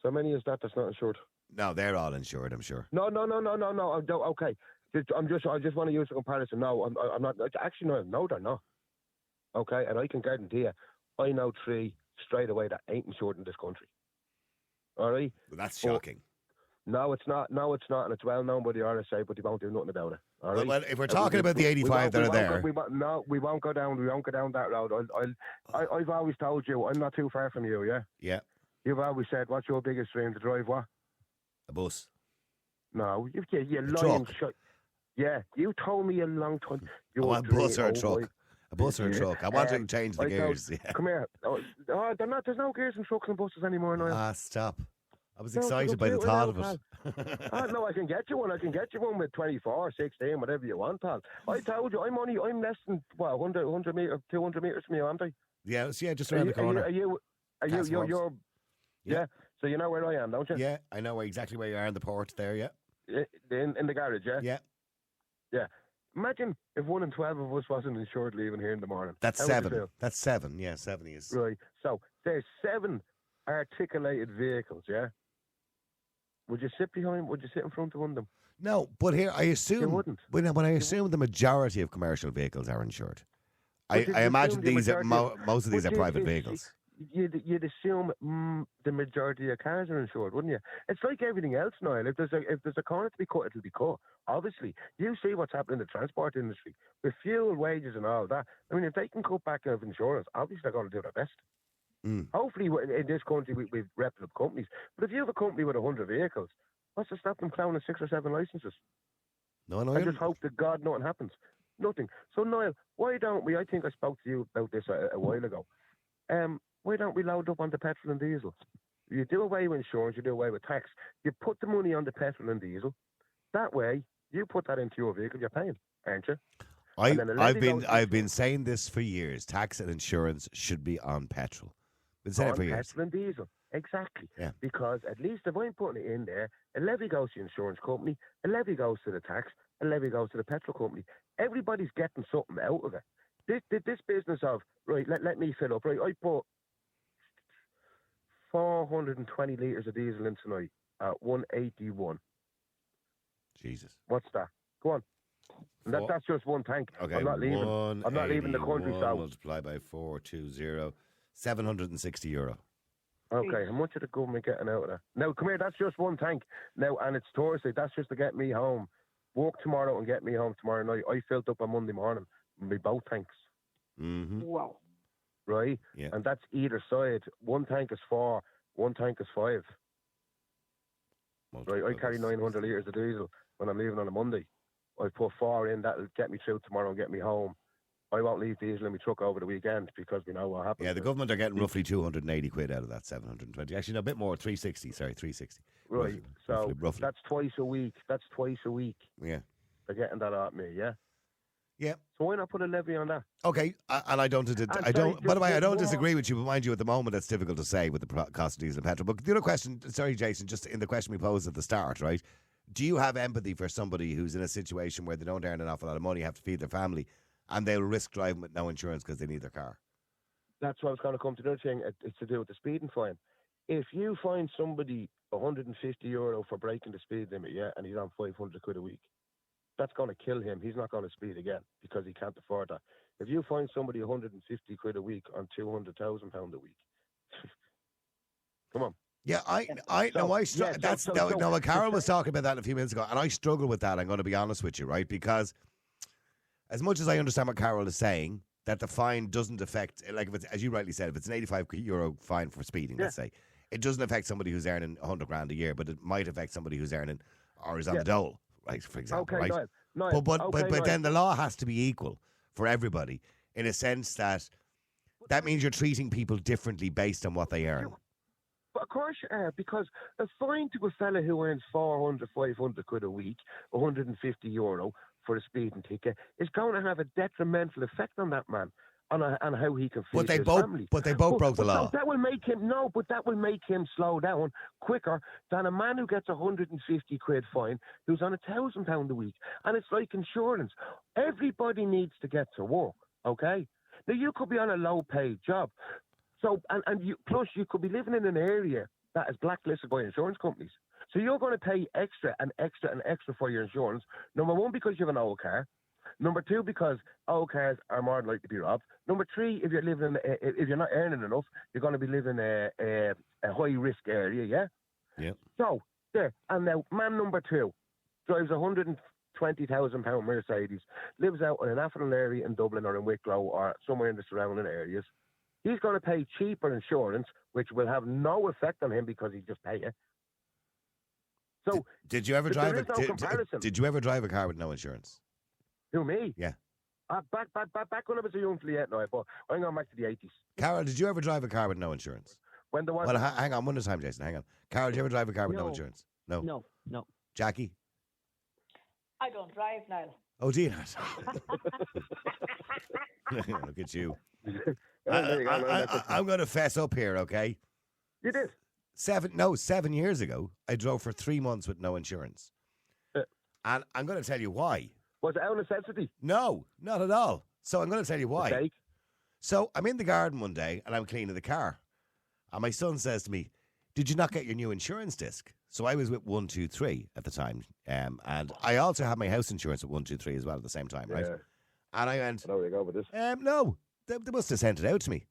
Speaker 7: So many is that's not insured?
Speaker 3: No, they're all insured, I'm sure.
Speaker 7: No. Okay. I just want to use a comparison. No, I'm not. Actually, no, they're not. Okay, and I can guarantee you, I know 3 straight away that ain't insured in this country. All right?
Speaker 3: Well, that's shocking.
Speaker 7: No, it's not, and it's well known by the RSA, but they won't do nothing about it. All right?
Speaker 3: Well, if we're talking about the 85 that are there...
Speaker 7: We won't go down that road. I've always told you, I'm not too far from you, yeah?
Speaker 3: Yeah.
Speaker 7: You've always said, what's your biggest dream to drive, what?
Speaker 3: A bus.
Speaker 7: No, you're lying. Yeah, you told me a long time.
Speaker 3: A bus or a truck. A bus or a truck. I want to change the gears.
Speaker 7: Come here. There's no gears in trucks and buses anymore now.
Speaker 3: Stop. I was excited by the thought of it.
Speaker 7: No, I can get you one. I can get you one with 24, 16, whatever you want, pal. I told you, I'm less than 100 meters, 200 meters from you, aren't I?
Speaker 3: Yeah, just around the corner.
Speaker 7: You're yeah. So you know where I am, don't you?
Speaker 3: Yeah, I know exactly where you are in the port there. Yeah.
Speaker 7: In the garage, yeah.
Speaker 3: Yeah.
Speaker 7: Yeah. Imagine if 1 in 12 of us wasn't insured leaving here in the morning.
Speaker 3: That's 7. That's 7. Yeah, 7 is.
Speaker 7: Right. So there's 7 articulated vehicles, yeah? Would you sit in front of one of them?
Speaker 3: No, but here I assume
Speaker 7: you wouldn't.
Speaker 3: When I assume the majority of commercial vehicles are insured. I imagine most of these are private vehicles.
Speaker 7: You'd assume the majority of cars are insured, wouldn't you? It's like everything else, Niall. If there's a corner to be cut, it'll be cut. Obviously, you see what's happening in the transport industry with fuel, wages, and all that. I mean, if they can cut back of insurance, obviously they're going to do their best. Hopefully, in this country, we've reputable companies. But if you have a company with 100 vehicles, what's to stop them clowning 6 or 7 licenses?
Speaker 3: No.
Speaker 7: I just hope to God nothing happens. Nothing. So, Niall, why don't we? I think I spoke to you about this a while ago. Why don't we load up on the petrol and diesel? You do away with insurance, you do away with tax. You put the money on the petrol and diesel. That way, you put that into your vehicle, you're paying, aren't you?
Speaker 3: I've been saying this for years. Tax and insurance should be on petrol. Been saying it for years.
Speaker 7: Petrol and diesel, exactly.
Speaker 3: Yeah.
Speaker 7: Because at least if I'm putting it in there, a levy goes to the insurance company, a levy goes to the tax, a levy goes to the petrol company. Everybody's getting something out of it. This business of right, let me fill up. Right, I put 420 litres of diesel in tonight at 181.
Speaker 3: Jesus.
Speaker 7: What's that? Go on. And that's just one tank.
Speaker 3: Okay,
Speaker 7: I'm not leaving. I'm not leaving the country. So
Speaker 3: multiply by 420, €760.
Speaker 7: Okay, how much of the government getting out of that? Now, come here. That's just one tank. Now, and it's Thursday. That's just to get me home. Work tomorrow and get me home tomorrow night. I filled up on Monday morning. Me both tanks.
Speaker 3: Mm-hmm.
Speaker 4: Wow.
Speaker 7: Right.
Speaker 3: Yeah.
Speaker 7: And that's either side. One tank is 4. One tank is 5. Right. I carry 900 litres of diesel when I'm leaving on a Monday. I put 4 in. That'll get me through tomorrow and get me home. I won't leave diesel in my truck over the weekend because we know what happens.
Speaker 3: Yeah, the government are getting roughly 280 quid out of that 720. Actually, no, a bit more, 360. Sorry, 360.
Speaker 7: Right.
Speaker 3: Roughly.
Speaker 7: That's twice a week.
Speaker 3: Yeah.
Speaker 7: They're getting that out of me, yeah?
Speaker 3: Yeah.
Speaker 7: So why not put a levy on that?
Speaker 3: Okay, and I don't. By the way, I don't disagree with you. But mind you, at the moment, that's difficult to say with the cost of diesel and petrol. But the other question, sorry, Jason, just in the question we posed at the start, right? Do you have empathy for somebody who's in a situation where they don't earn an awful lot of money, have to feed their family, and they'll risk driving with no insurance because they need their car?
Speaker 7: That's what I was going to come to the other thing. It's to do with the speeding fine. If you find somebody €150 for breaking the speed limit, yeah, and he's on 500 quid a week, that's going to kill him. He's not going to speed again because he can't afford that. If you find somebody 150 quid a week on £200,000 a week, come on.
Speaker 3: Yeah, Carol was talking about that a few minutes ago, and I struggle with that. I'm going to be honest with you, right? Because as much as I understand what Carol is saying, that the fine doesn't affect, like if it's, as you rightly said, if it's an €85 fine for speeding, let's say, it doesn't affect somebody who's earning 100 grand a year, but it might affect somebody who's earning or is on the dole, right? For example, right?
Speaker 7: Niall,
Speaker 3: but then the law has to be equal for everybody in a sense that means you're treating people differently based on what they earn.
Speaker 7: But of course you are, because a fine to a fella who earns 400, 500 quid a week, €150 for a speeding ticket, is going to have a detrimental effect on that man, on how he can feed his family.
Speaker 3: But they both broke the law.
Speaker 7: That will make him slow down quicker than a man who gets 150 quid fine who's on £1,000 a week. And it's like insurance. Everybody needs to get to work, okay? Now, you could be on a low-paid job. So, plus you could be living in an area that is blacklisted by insurance companies. So you're going to pay extra and extra and extra for your insurance. Number one, because you have an old car. Number two, because old cars are more likely to be robbed. Number three, if you're not earning enough, you're going to be living in a high-risk area, yeah?
Speaker 3: Yeah.
Speaker 7: So, there. And now, man number two drives £120,000 Mercedes, lives out in an affluent area in Dublin or in Wicklow or somewhere in the surrounding areas. He's going to pay cheaper insurance, which will have no effect on him because he just pay it. So,
Speaker 3: did you ever drive Did you ever drive a car with no insurance?
Speaker 7: Who, me?
Speaker 3: Yeah.
Speaker 7: Back when I was a young flight, no, but I'm going back to the 80s.
Speaker 3: Carol, did you ever drive a car with no insurance?
Speaker 7: When there was.
Speaker 3: Well, hang on, one at a time, Jason. Hang on. Carol, did you ever drive a car with no insurance? No.
Speaker 6: No.
Speaker 3: Jackie?
Speaker 4: I don't drive, Niall.
Speaker 3: Oh, do you not? Look at you. I'm going to fess up here, okay?
Speaker 7: You did?
Speaker 3: 7 years ago, I drove for 3 months with no insurance. And I'm going to tell you why.
Speaker 7: Was it out of necessity?
Speaker 3: No, not at all. So I'm going to tell you why.
Speaker 7: Okay.
Speaker 3: So I'm in the garden one day and I'm cleaning the car. And my son says to me, "Did you not get your new insurance disc?" So I was with 123 at the time. And I also had my house insurance at 123 as well at the same time, right?
Speaker 7: Yeah.
Speaker 3: And I went,
Speaker 7: "There you go with this."
Speaker 3: No, they must have sent it out to me.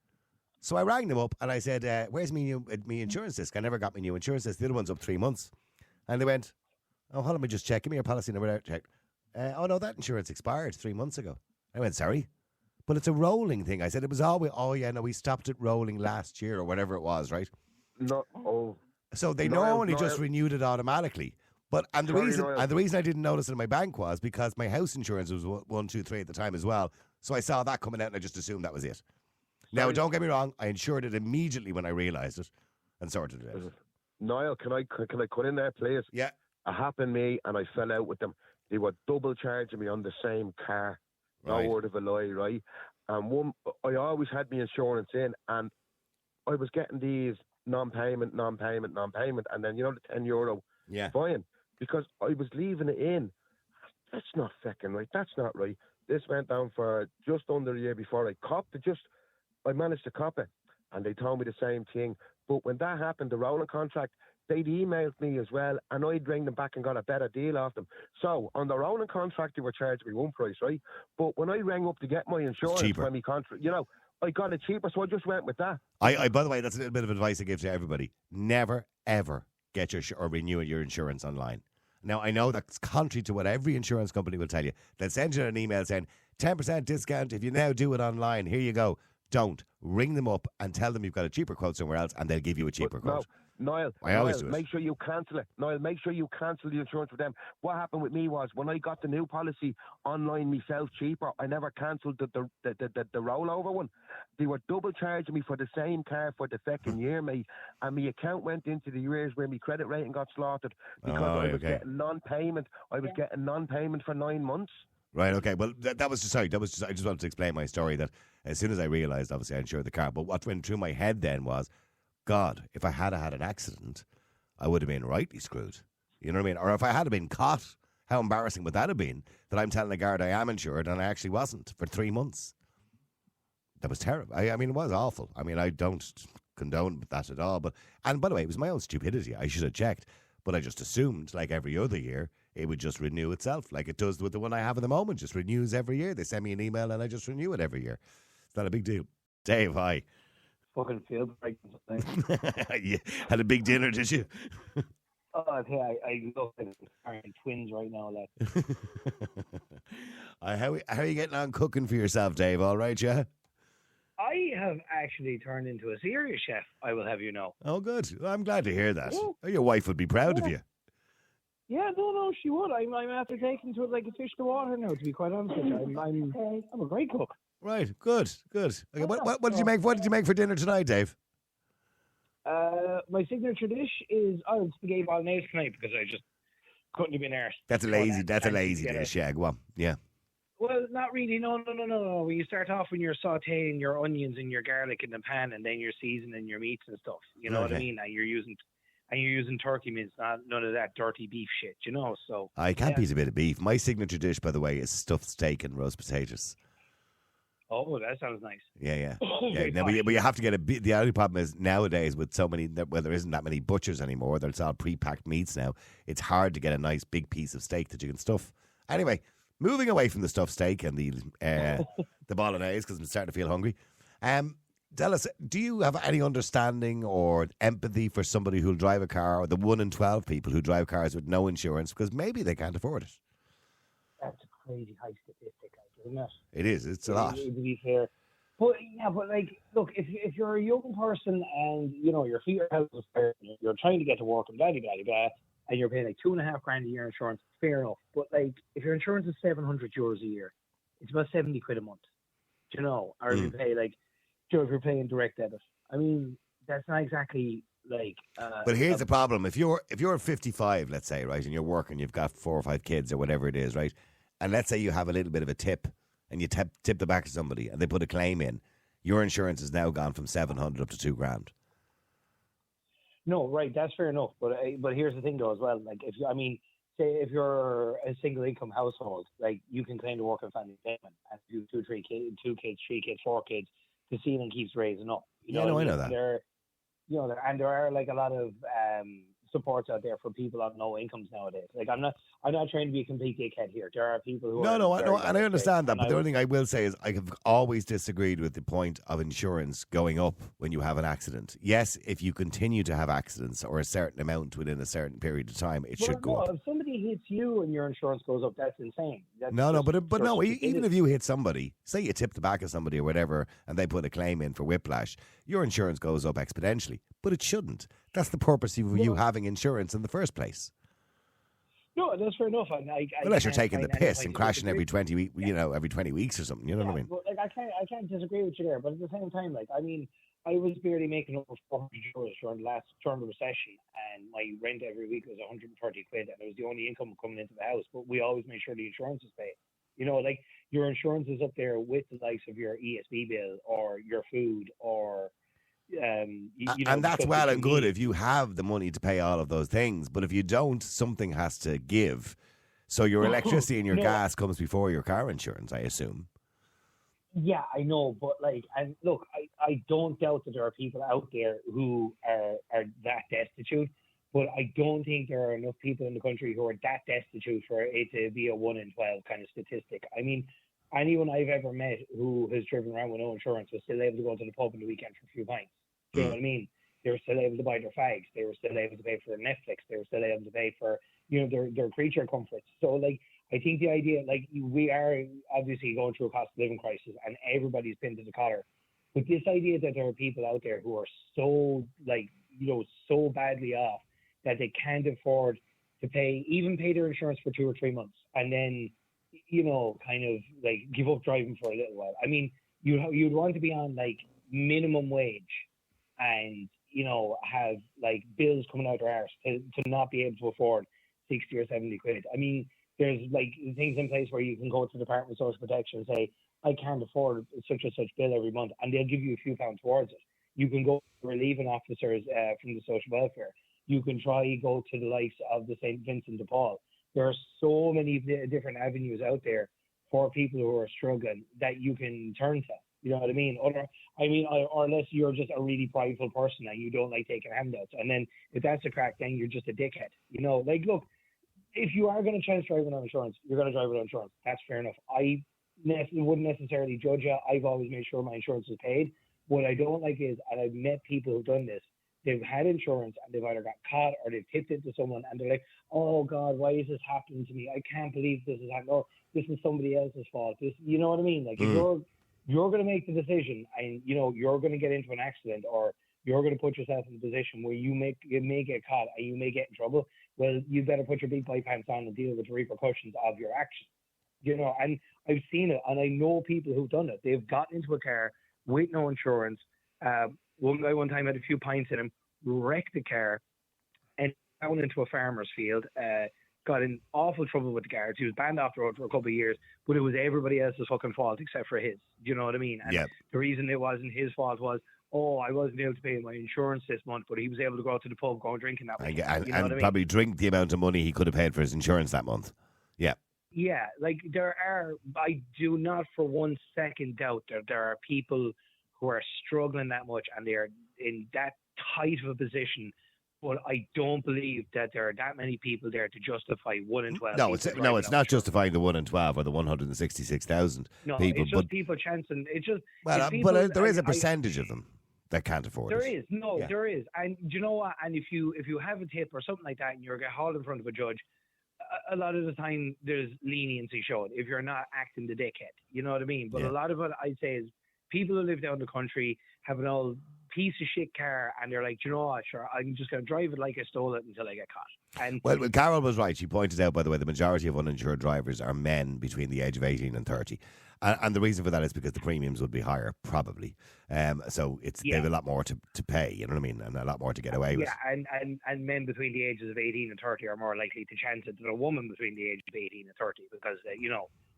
Speaker 3: So I rang them up and I said, "Where's me insurance disc? I never got my new insurance disc. The other one's up 3 months." And they went, "Oh, hold on, me just check. Give me your policy number." Check. "Oh no, that insurance expired 3 months ago." I went, "Sorry?" "But it's a rolling thing." I said, "It was always, we stopped it rolling last year or whatever it was, right?"
Speaker 7: No. Oh.
Speaker 3: So they normally just renewed it automatically. But the reason I didn't notice it in my bank was because my house insurance was 123 at the time as well. So I saw that coming out and I just assumed that was it. Now, don't get me wrong, I insured it immediately when I realised it and sorted it out.
Speaker 7: Niall, can I cut in there, please?
Speaker 3: Yeah.
Speaker 7: It happened to me and I fell out with them. They were double charging me on the same car. no word of a lie, right? And I always had my insurance in, and I was getting these non-payment, and then the €10 fine because I was leaving it in. That's not fucking right. That's not right. This went down for just under a year before I copped it. I managed to cop it, and they told me the same thing. But when that happened, the rolling contract, they'd emailed me as well, and I'd ring them back and got a better deal off them. So on the rolling contract, they were charging me one price, right? But when I rang up to get my insurance for my contract, I got it cheaper, so I just went with that.
Speaker 3: I by the way, that's a little bit of advice I give to everybody. Never, ever get or renew your insurance online. Now, I know that's contrary to what every insurance company will tell you. They'll send you an email saying, 10% discount if you now do it online. Here you go. Don't. Ring them up and tell them you've got a cheaper quote somewhere else, and they'll give you a cheaper quote.
Speaker 7: Niall, make sure you cancel it. Niall, make sure you cancel the insurance with them. What happened with me was when I got the new policy online myself cheaper, I never cancelled the rollover one. They were double charging me for the same car for the second year, mate. And my account went into the years where my credit rating got slaughtered because I was getting non-payment. I was getting non-payment for 9 months.
Speaker 3: Right, okay. Well, that was just, I just wanted to explain my story that as soon as I realised, obviously, I insured the car. But what went through my head then was, God, if I had had an accident, I would have been rightly screwed. You know what I mean? Or if I had been caught, how embarrassing would that have been that I'm telling the guard I am insured and I actually wasn't for 3 months? That was terrible. I mean, it was awful. I mean, I don't condone that at all. And by the way, it was my own stupidity. I should have checked. But I just assumed, like every other year, it would just renew itself, like it does with the one I have at the moment. Just renews every year. They send me an email and I just renew it every year. It's not a big deal. Dave, hi.
Speaker 8: Fucking field break.
Speaker 3: You had a big dinner, did you?
Speaker 8: Oh, yeah, I look like twins right now, lad.
Speaker 3: How are you getting on cooking for yourself, Dave? All right, yeah?
Speaker 8: I have actually turned into a serious chef, I will have you know.
Speaker 3: Oh, good. Well, I'm glad to hear that. Yeah. Your wife would be proud of you.
Speaker 8: Yeah, no, she would. I'm after taking to it like a fish to water now, to be quite honest with you. I'm a great cook.
Speaker 3: Right, good. Okay, what did you make? What did you make for dinner tonight, Dave?
Speaker 8: My signature dish is spaghetti bolognese tonight because I just couldn't have been arsed.
Speaker 3: That's a lazy dish, yeah. Go on, yeah.
Speaker 8: Well, not really. No. When you start off when you're sautéing your onions and your garlic in the pan, and then you're seasoning your meats and stuff. You know what I mean? And you're using turkey mince, none of that dirty beef shit. So
Speaker 3: I can't beat a bit of beef. My signature dish, by the way, is stuffed steak and roast potatoes.
Speaker 8: Oh, that sounds nice.
Speaker 3: Yeah. Now, but you have to get the only problem is nowadays with so many, well, there isn't that many butchers anymore. There's all pre-packed meats now. It's hard to get a nice big piece of steak that you can stuff. Anyway, moving away from the stuffed steak and the bolognese because I'm starting to feel hungry. Tell us, do you have any understanding or empathy for somebody who'll drive a car, or the 1 in 12 people who drive cars with no insurance because maybe they can't afford it?
Speaker 8: That's a crazy high statistic, isn't it?
Speaker 3: It is. It's a lot.
Speaker 8: To be fair. But like, look, if you're a young person and, your feet are out of the fire, you're trying to get to work and blah, and you're paying like $2,500 a year insurance, fair enough. But like, if your insurance is €700 a year, it's about 70 quid a month, or if you pay like, if you're paying direct debit. I mean, that's not exactly like.
Speaker 3: But here's the problem: if you're 55, let's say, right, and you're working, you've got 4 or 5 kids or whatever it is, right, and let's say you have a little bit of a tip, and you tip the back of somebody, and they put a claim in, your insurance has now gone from 700 up to $2,000.
Speaker 8: No, right, that's fair enough. But here's the thing, though, as well. Like, say if you're a single income household, like you can claim the working family payment, and if you have 2 kids, 3 kids, 4 kids. The ceiling keeps raising up.
Speaker 3: I know that.
Speaker 8: There are like a lot of supports out there for people on low incomes nowadays. Like I'm not trying to be a complete dickhead here. There are people who
Speaker 3: and I understand that, but the only thing I will say is I have always disagreed with the point of insurance going up when you have an accident. Yes, if you continue to have accidents or a certain amount within a certain period of time, it should go up.
Speaker 8: If somebody hits you and your insurance goes up, that's insane.
Speaker 3: Even if you hit somebody, say you tip the back of somebody or whatever, and they put a claim in for whiplash, your insurance goes up exponentially, but it shouldn't. That's the purpose of you having insurance in the first place.
Speaker 8: No, that's fair enough.
Speaker 3: Unless you're taking the piss and crashing every 20 weeks or something, you know what I mean?
Speaker 8: But I can't disagree with you there. But at the same time, I was barely making over €400 during the last term of the recession, and my rent every week was 130 quid, and it was the only income coming into the house. But we always made sure the insurance was paid. You know, like your insurance is up there with the likes of your ESB bill or your food or
Speaker 3: and that's well and good if you have the money to pay all of those things. But if you don't, something has to give. So your electricity and your gas comes before your car insurance, I assume.
Speaker 8: Yeah, I know, but like, and look, I don't doubt that there are people out there who are that destitute, but I don't think there are enough people in the country who are that destitute for it to be a 1 in 12 kind of statistic. I mean, anyone I've ever met who has driven around with no insurance was still able to go to the pub on the weekend for a few pints. Do you know what I mean? They were still able to buy their fags. They were still able to pay for Netflix. They were still able to pay for, their creature comforts. So, like, I think the idea, like, we are obviously going through a cost of living crisis and everybody's pinned to the collar. But this idea that there are people out there who are so, like, so badly off that they can't afford to pay their insurance for 2 or 3 months and then, kind of, like, give up driving for a little while. I mean, you'd want to be on, like, minimum wage and, have, like, bills coming out their arse to not be able to afford 60 or 70 quid. I mean, there's like things in place where you can go to the Department of Social Protection and say, I can't afford such and such bill every month, and they'll give you a few pounds towards it. You can go to relieving officers from the social welfare. You can go to the likes of the St. Vincent de Paul. There are so many different avenues out there for people who are struggling that you can turn to. You know what I mean? Or unless you're just a really prideful person and you don't like taking handouts. And then if that's a crack, then you're just a dickhead. Like, look, if you are going to try to drive without insurance, you're going to drive without insurance. That's fair enough. I wouldn't necessarily judge you. I've always made sure my insurance is paid. What I don't like is, and I've met people who've done this, they've had insurance and they've either got caught or they've tipped it to someone and they're like, oh God, why is this happening to me? I can't believe this is happening. Oh, this is somebody else's fault. You know what I mean? Like, if you're going to make the decision and, you're going to get into an accident or you're going to put yourself in a position where you may get caught and you may get in trouble, well, you better put your big boy pants on and deal with the repercussions of your actions. And I've seen it, and I know people who've done it. They've gotten into a car with no insurance. One guy one time had a few pints in him, wrecked the car, and down into a farmer's field. Got in awful trouble with the guards. He was banned off the road for a couple of years, but it was everybody else's fucking fault except for his. Do you know what I mean? And the reason it wasn't his fault was, I wasn't able to pay my insurance this month, but he was able to go out to the pub, go and drinking that week.
Speaker 3: And probably drink the amount of money he could have paid for his insurance that month. Yeah.
Speaker 8: Yeah, like I do not for 1 second doubt that there are people who are struggling that much and they're in that tight of a position. But I don't believe that there are that many people there to justify 1 in 12.
Speaker 3: No, it's not justifying the 1 in 12 or the 166,000 people.
Speaker 8: It's just people chancing.
Speaker 3: But there is a percentage of them that can't afford it.
Speaker 8: There is. And do you know what? And if you have a tip or something like that and you're hauled in front of a judge, a lot of the time there's leniency shown if you're not acting the dickhead. You know what I mean? But a lot of it, I'd say, is people who live down the country have an old piece of shit car and they're like, you know what, sure, I'm just going to drive it like I stole it until I get caught. And
Speaker 3: well, Carol was right. She pointed out, by the way, the majority of uninsured drivers are men between the age of 18 and 30. And the reason for that is because the premiums would be higher, probably. So they have a lot more to pay, you know what I mean, and a lot more to get away with.
Speaker 8: Yeah, and men between the ages of 18 and 30 are more likely to chance it than a woman between the age of 18 and 30 because,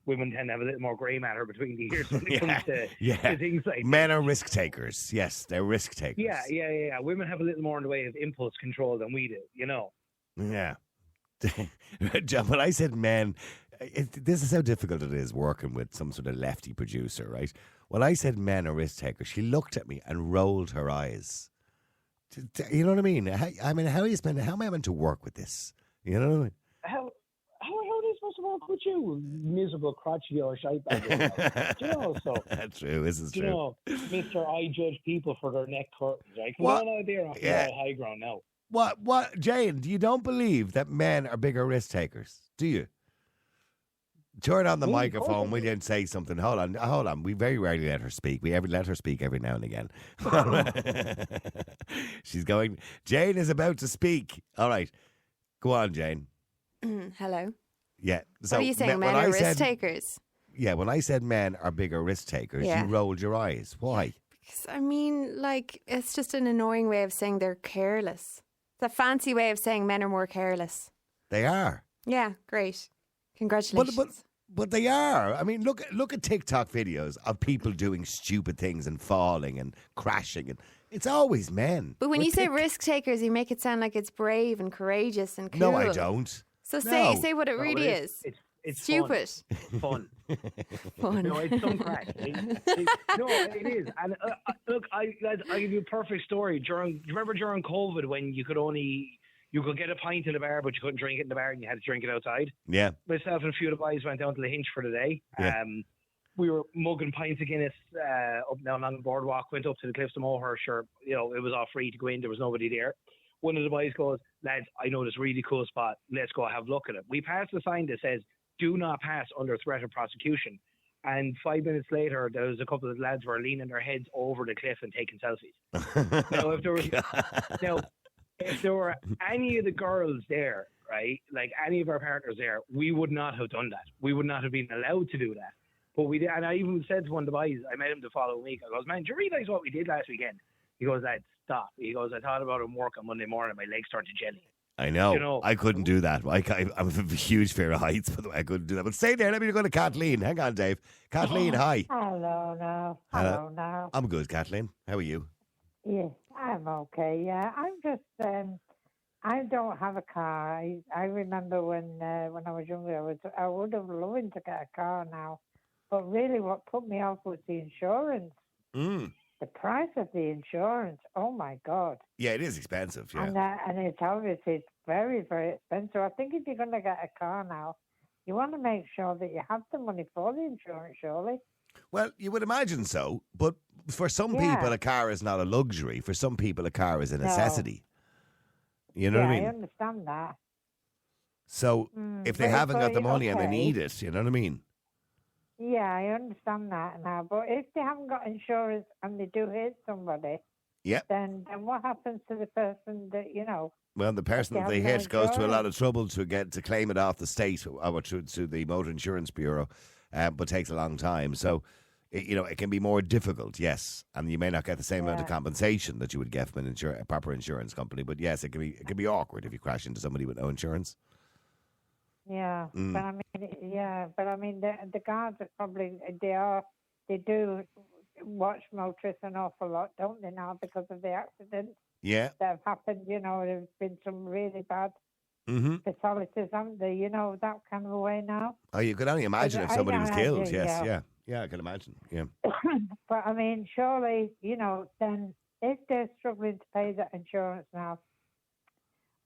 Speaker 8: women tend to have a little more grey matter between the ears when it comes to things like
Speaker 3: men are risk takers. Yes, they're risk takers.
Speaker 8: Yeah. Women have a little more in the way of impulse control than we do,
Speaker 3: Yeah. John, when I said men, this is how difficult it is working with some sort of lefty producer, right? When I said men are risk takers, she looked at me and rolled her eyes. You know what I mean? How am I meant to work with this? You know what I mean?
Speaker 8: How are they supposed to work with you, miserable crotchety or shite bag?
Speaker 3: True, this is true.
Speaker 8: Mr. I judge people for their neck curtains. Right? Come on out there off the high ground now.
Speaker 3: What, Jane, you don't believe that men are bigger risk takers, do you? Turn on the microphone, will you, and say something. Hold on. We very rarely let her speak. We let her speak every now and again. She's going. Jane is about to speak. All right. Go on, Jane.
Speaker 9: Hello.
Speaker 3: Yeah. So
Speaker 9: what are you saying? Men are risk takers?
Speaker 3: Yeah, when I said men are bigger risk takers, you rolled your eyes. Why?
Speaker 9: Because, it's just an annoying way of saying they're careless. It's a fancy way of saying men are more careless.
Speaker 3: They are.
Speaker 9: Yeah, great. Congratulations.
Speaker 3: But they are. I mean, look at TikTok videos of people doing stupid things and falling and crashing, and it's always men.
Speaker 9: But when you say risk takers, you make it sound like it's brave and courageous and cool.
Speaker 3: No, I don't.
Speaker 9: So
Speaker 3: No.
Speaker 9: say what it really is.
Speaker 8: It's
Speaker 9: stupid.
Speaker 8: Fun.
Speaker 9: Fun.
Speaker 8: No, it's some crack. No, it is. And look, I'll give you a perfect story. Do you remember during COVID when you could get a pint in the bar, but you couldn't drink it in the bar and you had to drink it outside?
Speaker 3: Yeah.
Speaker 8: Myself and a few of the boys went down to the Hinch for the day.
Speaker 3: Yeah.
Speaker 8: We were mugging pints of Guinness up down on the boardwalk, went up to the Cliffs of Moher. Sure, it was all free to go in. There was nobody there. One of the boys goes, lads, I know this really cool spot. Let's go have a look at it. We passed a sign that says, do not pass under threat of prosecution. And 5 minutes later, there was a couple of lads were leaning their heads over the cliff and taking selfies. If there were any of the girls there, right, like any of our partners there, we would not have done that. We would not have been allowed to do that. But we did, and I even said to one of the boys, I met him the following week. I goes, man, do you realise what we did last weekend? He goes, lad, stop. He goes, I thought about it in work on Monday morning. My legs started jelly.
Speaker 3: I know. I couldn't do that. I'm a huge fear of heights, by the way. I couldn't do that. But stay there. Let me go to Kathleen. Hang on, Dave. Kathleen, hi.
Speaker 10: Hello now.
Speaker 3: I'm good, Kathleen. How are you?
Speaker 10: Yes, I'm okay. Yeah, I'm just. I don't have a car. I remember when I was younger, I would have loved to get a car now, but really, what put me off was the insurance. The price of the insurance, oh my God.
Speaker 3: Yeah, it is expensive, yeah.
Speaker 10: And it's obviously very, very expensive. I think if you're going to get a car now, you want to make sure that you have the money for the insurance, surely.
Speaker 3: Well, you would imagine so, but for some people, a car is not a luxury. For some people, a car is a necessity. You know what I mean?
Speaker 10: I understand that.
Speaker 3: So if they haven't got the money and they need it, you know what I mean?
Speaker 10: Yeah, I understand that now. But if they haven't got insurance and they do hit somebody, then what happens to the person that,
Speaker 3: Well, the person that they hit goes to a lot of trouble to claim it off the state or to the Motor Insurance Bureau, but takes a long time. So, it can be more difficult, yes, and you may not get the same amount of compensation that you would get from a proper insurance company. But yes, it can be awkward if you crash into somebody with no insurance.
Speaker 10: Yeah, but I mean, the guards are probably they do watch motorists an awful lot, don't they now, because of the accidents that have happened. There's been some really bad fatalities, haven't there? That kind of a way now.
Speaker 3: Oh, you could only imagine if somebody was killed. Yes, yeah, I can imagine. Yeah,
Speaker 10: but I mean, surely, then if they're struggling to pay that insurance now.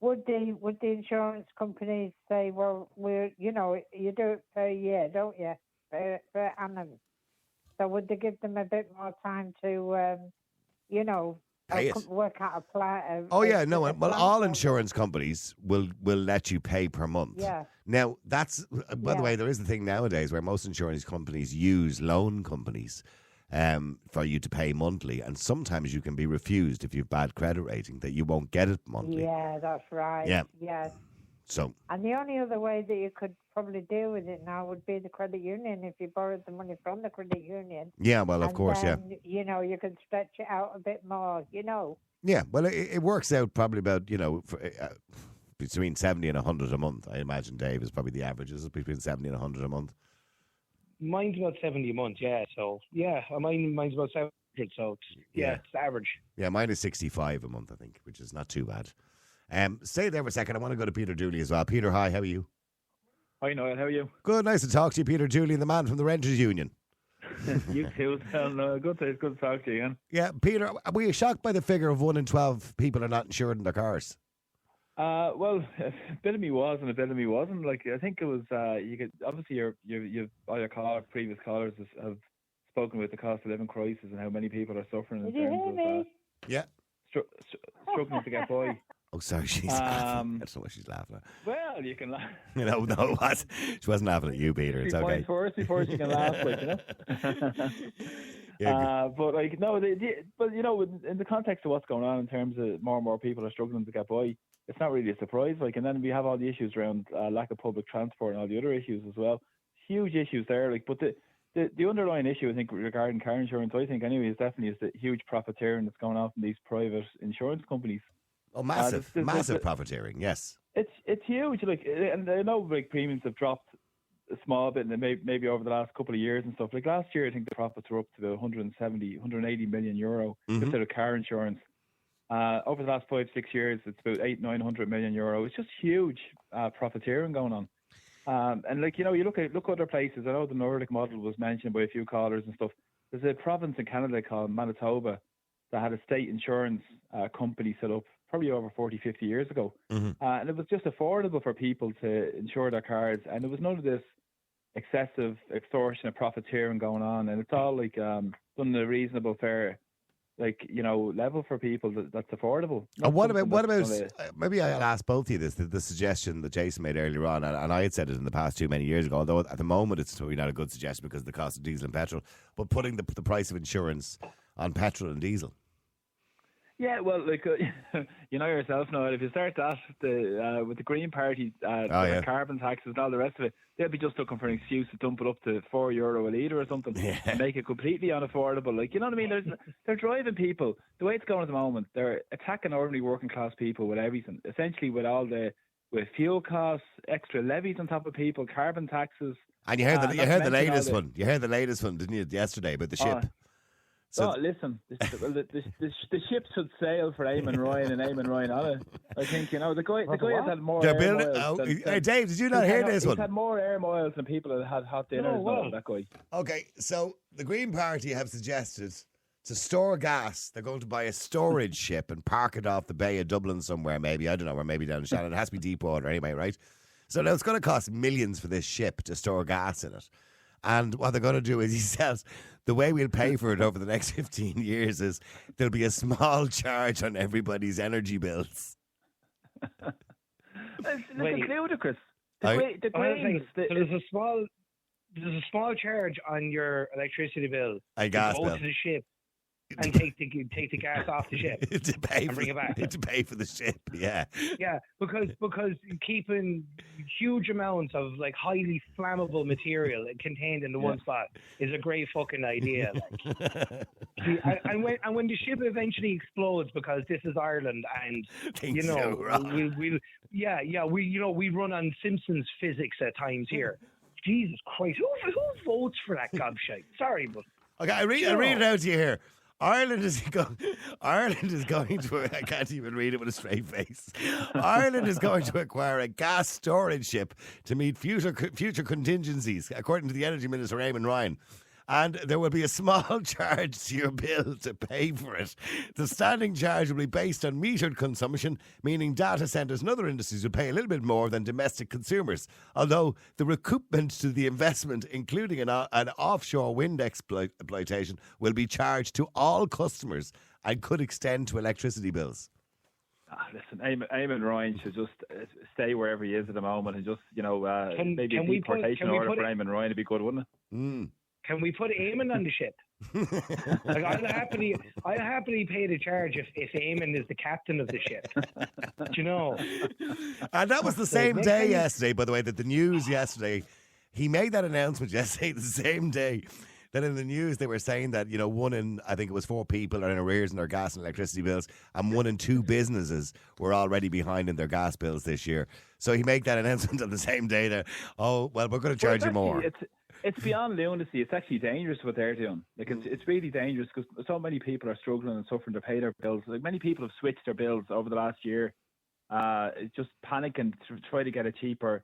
Speaker 10: Would the insurance companies say, well, you do it per year, don't you? Per annum. So would they give them a bit more time to, work out a plan?
Speaker 3: Well, all insurance companies will let you pay per month.
Speaker 10: Yeah.
Speaker 3: Now, that's, by the way, there is a thing nowadays where most insurance companies use loan companies for you to pay monthly, and sometimes you can be refused if you've bad credit rating that you won't get it monthly.
Speaker 10: Yeah, that's right.
Speaker 3: Yeah.
Speaker 10: Yes.
Speaker 3: So.
Speaker 10: And the only other way that you could probably deal with it now would be the credit union if you borrowed the money from the credit union.
Speaker 3: Yeah, well, of course,
Speaker 10: then, you can stretch it out a bit more,
Speaker 3: Yeah, well, it works out probably about, between 70 and 100 a month. I imagine, Dave, is probably the average. Is it between 70 and 100 a month?
Speaker 8: Mine's about 70 a month, yeah. So, mine's about 700, so, it's average.
Speaker 3: Yeah, mine is 65 a month, I think, which is not too bad. Stay there for a second. I want to go to Peter Dooley as well. Peter, hi, how are you?
Speaker 11: Hi, Noel, how are you?
Speaker 3: Good, nice to talk to you, Peter Dooley, the man from the Renters Union.
Speaker 11: You too. Good to talk to you again.
Speaker 3: Yeah, Peter, were you shocked by the figure of 1 in 12 people are not insured in their cars?
Speaker 11: Well, a bit of me was and a bit of me wasn't. Like, I think it was, you could, obviously all your previous callers have spoken about the cost of living crisis and how many people are suffering in terms of struggling to get by.
Speaker 3: Oh, sorry, she's laughing. That's not what she's laughing at.
Speaker 11: Well, you can laugh.
Speaker 3: No, it was. She wasn't laughing at you, Peter. It's okay.
Speaker 11: Before she can laugh, but like, no, but in the context of what's going on in terms of more and more people are struggling to get by, it's not really a surprise. Like, and then we have all the issues around lack of public transport and all the other issues as well. Huge issues there. Like, but the underlying issue, I think, regarding car insurance, I think anyway, is definitely the huge profiteering that's going on from these private insurance companies.
Speaker 3: Oh, massive profiteering, yes.
Speaker 11: It's huge. Like, and I know like premiums have dropped a small bit, and maybe over the last couple of years and stuff. Like last year, I think the profits were up to about 180 million euro just out of car insurance. Over the last 5-6 years, it's about 800-900 million euro. It's just huge profiteering going on. And like, you know, you look other places. I know the Nordic model was mentioned by a few callers and stuff. There's a province in Canada called Manitoba that had a state insurance company set up probably over 40-50 years ago. And it was just affordable for people to insure their cars, and there was none of this excessive extortion of profiteering going on, and it's all like done at a reasonable, fair, like, you know, level for people that's affordable.
Speaker 3: What about maybe I'll ask both of you this, the suggestion that Jason made earlier on, and I had said it in the past too many years ago, although at the moment it's probably not a good suggestion because of the cost of diesel and petrol, but putting the price of insurance on petrol and diesel.
Speaker 11: Yeah, well, like you know yourself now, if you start that with the Green Party, carbon taxes and all the rest of it, they'll be just looking for an excuse to dump it up to €4 a litre or something, and make it completely unaffordable. Like, you know what I mean? They're driving people. The way it's going at the moment, they're attacking ordinary working class people with everything. Essentially, with fuel costs, extra levies on top of people, carbon taxes.
Speaker 3: And you heard the latest one. You heard the latest one, didn't you, yesterday about the ship?
Speaker 11: Listen, the ship should sail for Eamon Ryan and Eamon Ryan on it. I think, you know, the guy has had more air miles.
Speaker 3: Hey, Dave, did you not hear this one?
Speaker 11: He's had more air miles than people that had hot dinners. That guy.
Speaker 3: Okay, so the Green Party have suggested to store gas, they're going to buy a storage ship and park it off the Bay of Dublin somewhere, maybe. I don't know, or maybe down in Shannon. It has to be deep water anyway, right? So now it's going to cost millions for this ship to store gas in it. And what they're going to do is, he says, the way we'll pay for it over the next 15 years is there'll be a small charge on everybody's energy bills.
Speaker 11: It's ludicrous.
Speaker 8: There's a small charge on your electricity bill.
Speaker 3: A gas bill.
Speaker 8: Go to the ship and take the gas off the ship and bring it back.
Speaker 3: To pay for the ship, yeah.
Speaker 8: Yeah, because keeping huge amounts of like highly flammable material contained in the one spot is a great fucking idea. Like. and when the ship eventually explodes, because this is Ireland, and you know we run on Simpsons physics at times here. Jesus Christ, who votes for that gobshite? Sorry, but
Speaker 3: okay, I read it out to you here. Ireland is going to, I can't even read it with a straight face. Ireland is going to acquire a gas storage ship to meet future contingencies, according to the Energy Minister, Eamon Ryan. And there will be a small charge to your bill to pay for it. The standing charge will be based on metered consumption, meaning data centres and other industries will pay a little bit more than domestic consumers. Although the recoupment to the investment, including an offshore wind exploitation, will be charged to all customers and could extend to electricity bills.
Speaker 11: Listen, Eamon Ryan should just stay wherever he is at the moment and just, you know, maybe a deportation order for Eamon Ryan would be good, wouldn't it?
Speaker 3: Mm.
Speaker 8: Can we put Eamon on the ship? Like, I'll happily pay the charge if Eamon is the captain of the ship. Do you know?
Speaker 3: And that was the same day yesterday, by the way, that the news yesterday, he made that announcement yesterday, the same day that in the news they were saying that, you know, 1 in, I think it was 4 people are in arrears in their gas and electricity bills, and 1 in 2 businesses were already behind in their gas bills this year. So he made that announcement on the same day that, oh, well, we're going to charge you more.
Speaker 11: It's beyond lunacy. It's actually dangerous what they're doing. Like, it's really dangerous because so many people are struggling and suffering to pay their bills. Like, many people have switched their bills over the last year, just panicking to try to get a cheaper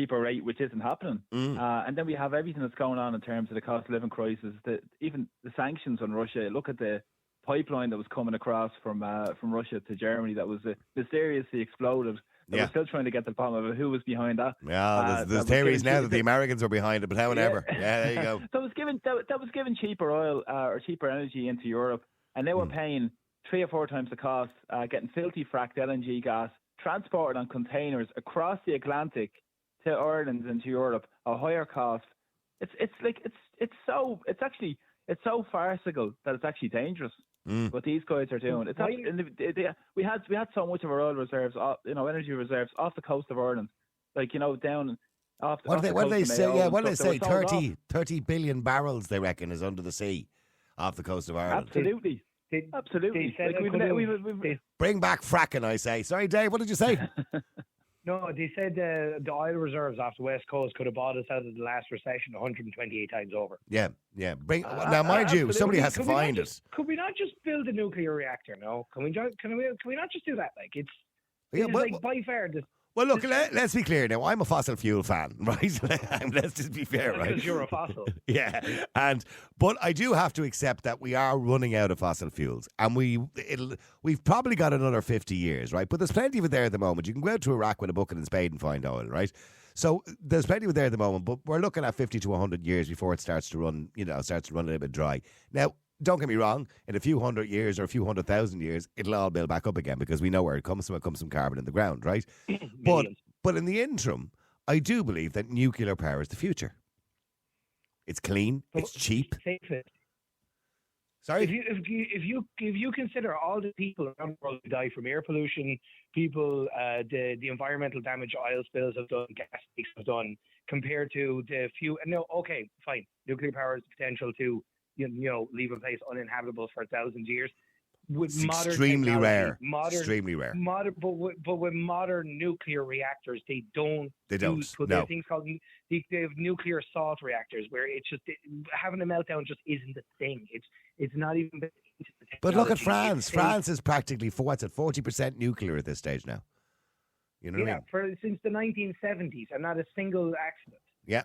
Speaker 11: rate, which isn't happening. And then we have everything that's going on in terms of the cost of living crisis. Even the sanctions on Russia. Look at the pipeline that was coming across from Russia to Germany that was mysteriously exploded. We're still trying to get to the bottom of it. Who was behind that?
Speaker 3: Yeah, there's theories now that the Americans were behind it, but however. Yeah, there you go.
Speaker 11: So that was given cheaper oil or cheaper energy into Europe, and they were paying 3 or 4 times the cost, getting filthy fracked LNG gas transported on containers across the Atlantic to Ireland and to Europe, a higher cost. It's so farcical that it's actually dangerous. What these guys are doing. It's we had so much of our oil reserves, energy reserves off the coast of Ireland, like, you know, down off.
Speaker 3: What do they say? Yeah, what do they say? 30 billion barrels, they reckon, is under the sea off the coast of Ireland.
Speaker 11: Absolutely. Absolutely.
Speaker 3: Bring back fracking, I say. Sorry, Dave, what did you say?
Speaker 8: No, they said the oil reserves off the West Coast could have bought us out of the last recession 128 times over.
Speaker 3: Yeah. Now, mind you, somebody has to find it.
Speaker 8: Could we not just build a nuclear reactor? No, can we not just do that? Like it's by far the.
Speaker 3: Well, look, let's be clear now. I'm a fossil fuel fan, right? Let's just be fair, right?
Speaker 8: Because you're a fossil.
Speaker 3: Yeah, but I do have to accept that we are running out of fossil fuels, and we've probably got another 50 years, right? But there's plenty of it there at the moment. You can go out to Iraq with a bucket and spade and find oil, right? So there's plenty of it there at the moment, but we're looking at 50 to 100 years before it starts to run a little bit dry. Now, don't get me wrong, in a few hundred years or a few 100,000 years, it'll all build back up again because we know where it comes from. It comes from carbon in the ground, right? but in the interim, I do believe that nuclear power is the future. It's clean, it's cheap. Sorry?
Speaker 8: If you consider all the people around the world who die from air pollution, people, the environmental damage oil spills have done, gas leaks have done, compared to the few, no, okay, fine, nuclear power has the potential to leave a place uninhabitable for 1,000 years.
Speaker 3: It's extremely rare. Extremely rare.
Speaker 8: But with modern nuclear reactors, they don't.
Speaker 3: No.
Speaker 8: They have things called they have nuclear salt reactors, where it's just having a meltdown just isn't a thing. It's not even.
Speaker 3: But look at France. France is practically 40% nuclear at this stage now. You know what I mean?
Speaker 8: Since the 1970s, and not a single accident.
Speaker 3: Yeah.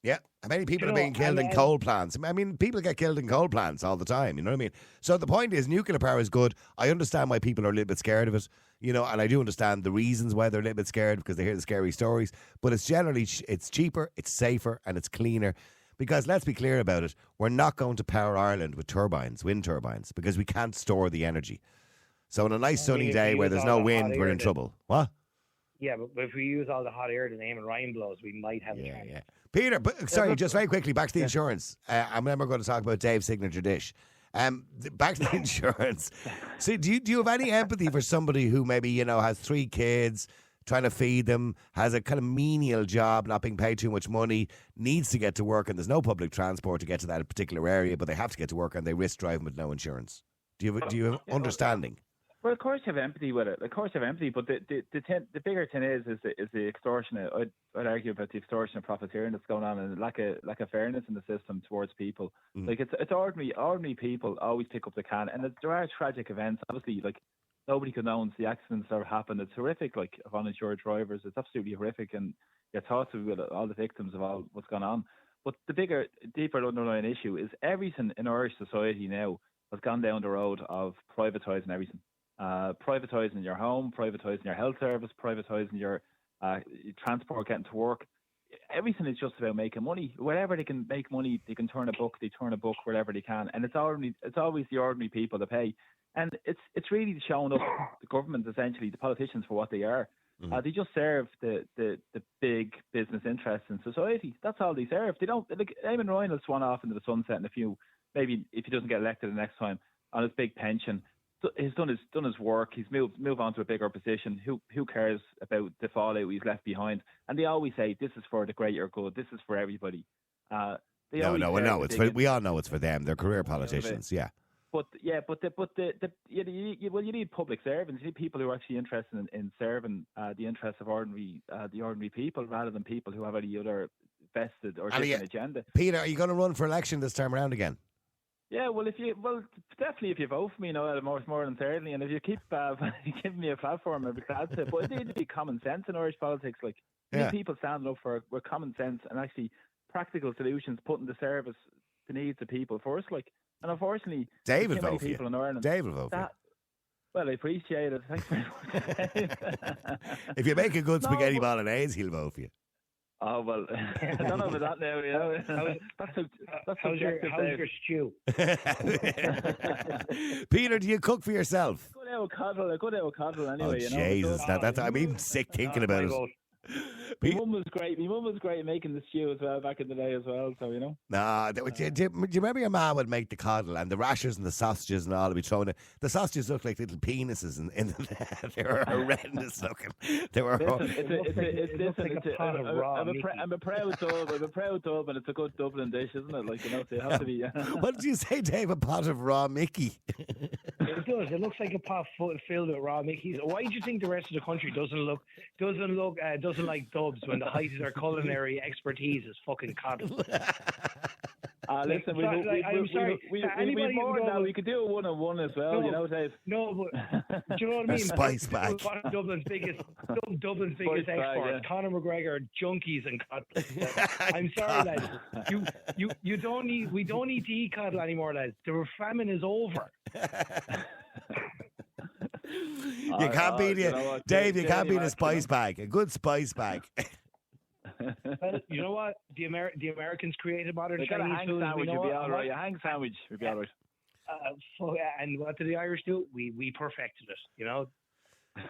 Speaker 3: Yeah, how many people are being killed in coal plants? I mean, people get killed in coal plants all the time, you know what I mean? So the point is, nuclear power is good. I understand why people are a little bit scared of it, and I do understand the reasons why they're a little bit scared, because they hear the scary stories. But it's generally, it's cheaper, it's safer, and it's cleaner. Because let's be clear about it, we're not going to power Ireland with wind turbines, because we can't store the energy. So on a nice sunny day where there's no wind, we're in trouble. What?
Speaker 8: Yeah, but if we use all the hot air that Eamon Ryan blows, we might have a chance. Yeah.
Speaker 3: Peter, sorry, just very quickly, back to the insurance. I'm never going to talk about Dave's signature dish. Back to the insurance. So do you have any empathy for somebody who maybe, has 3 kids, trying to feed them, has a kind of menial job, not being paid too much money, needs to get to work, and there's no public transport to get to that particular area, but they have to get to work and they risk driving with no insurance? Do you have understanding?
Speaker 11: Well, of course you have empathy with it. Of course you have empathy, but the bigger thing is the extortion. I'd argue about the extortion and profiteering that's going on, and lack of fairness in the system towards people. Mm-hmm. Like it's ordinary people always pick up the can, and there are tragic events. Obviously, like nobody can know the accidents that have happened. It's horrific. Like of uninsured drivers, it's absolutely horrific, and your thoughts with all the victims of all what's gone on. But the deeper underlying issue is everything in Irish society now has gone down the road of privatising everything. Privatising your home, privatising your health service, privatising your transport, getting to work. Everything is just about making money. Wherever they can make money, they can turn a book wherever they can. And it's always the ordinary people that pay. And it's really showing up the government, essentially, the politicians, for what they are. Mm-hmm. They just serve the big business interests in society. That's all they serve. They don't, like, Eamon Ryan will swan off into the sunset in a few, maybe if he doesn't get elected the next time, on his big pension. He's done his work. He's moved on to a bigger position. Who cares about the fallout he's left behind? And they always say this is for the greater good. This is for everybody.
Speaker 3: No. We all know it's for them. They're career politicians. Yeah.
Speaker 11: But you need public servants. You need people who are actually interested in serving the interests of the ordinary people, rather than people who have any other vested or different agenda.
Speaker 3: Peter, are you going to run for election this time around again?
Speaker 11: Yeah, definitely if you vote for me, more than thirdly, and if you keep giving me a platform, I'd be glad to. But it needs to be common sense in Irish politics. Like, need people standing up with common sense and actually practical solutions, putting the service, the needs of people first. Like, and unfortunately,
Speaker 3: Dave will vote for you.
Speaker 11: In Ireland,
Speaker 3: Dave will vote for you.
Speaker 11: Well, I appreciate it. Thanks very much.
Speaker 3: If you make a good spaghetti bolognese, he'll vote for you.
Speaker 11: Oh, well, I don't know about that now, That's
Speaker 8: how's your stew?
Speaker 3: Peter, do you cook for yourself?
Speaker 11: A good avocado anyway.
Speaker 3: Oh, Jesus, I'm even sick thinking about it.
Speaker 11: My mum was great. My mum was great making the stew as well back in the day as well. So
Speaker 3: Nah, do you remember your mum would make the coddle and the rashers and the sausages and all? Would be thrown in. The sausages looked like little penises, and they were horrendous looking. They were.
Speaker 11: I'm a proud dub, and it's a good Dublin dish, isn't it? Like, so you have to be.
Speaker 3: What did you say, Dave? A pot of raw Mickey.
Speaker 8: It does. It looks like a pot filled with raw Mickeys. Why do you think the rest of the country doesn't like dubs when the height of their culinary expertise is fucking cod?
Speaker 11: Listen, we've more now. We could do a one-on-one as well, you know, Dave.
Speaker 8: No, but do you know what I mean?
Speaker 3: Spice bag.
Speaker 8: Dublin's biggest export. Yeah. Conor McGregor, junkies and cod. I'm sorry, lads. We don't need to eat cod anymore, lads. The famine is over.
Speaker 3: You can't beat it, Dave. You can't beat a spice bag. A good spice bag.
Speaker 8: Well, you know what? The Americans created modern Chinese food.
Speaker 11: Sandwich would be all right. A hang sandwich would be all right.
Speaker 8: And what did the Irish do? We perfected it. You know.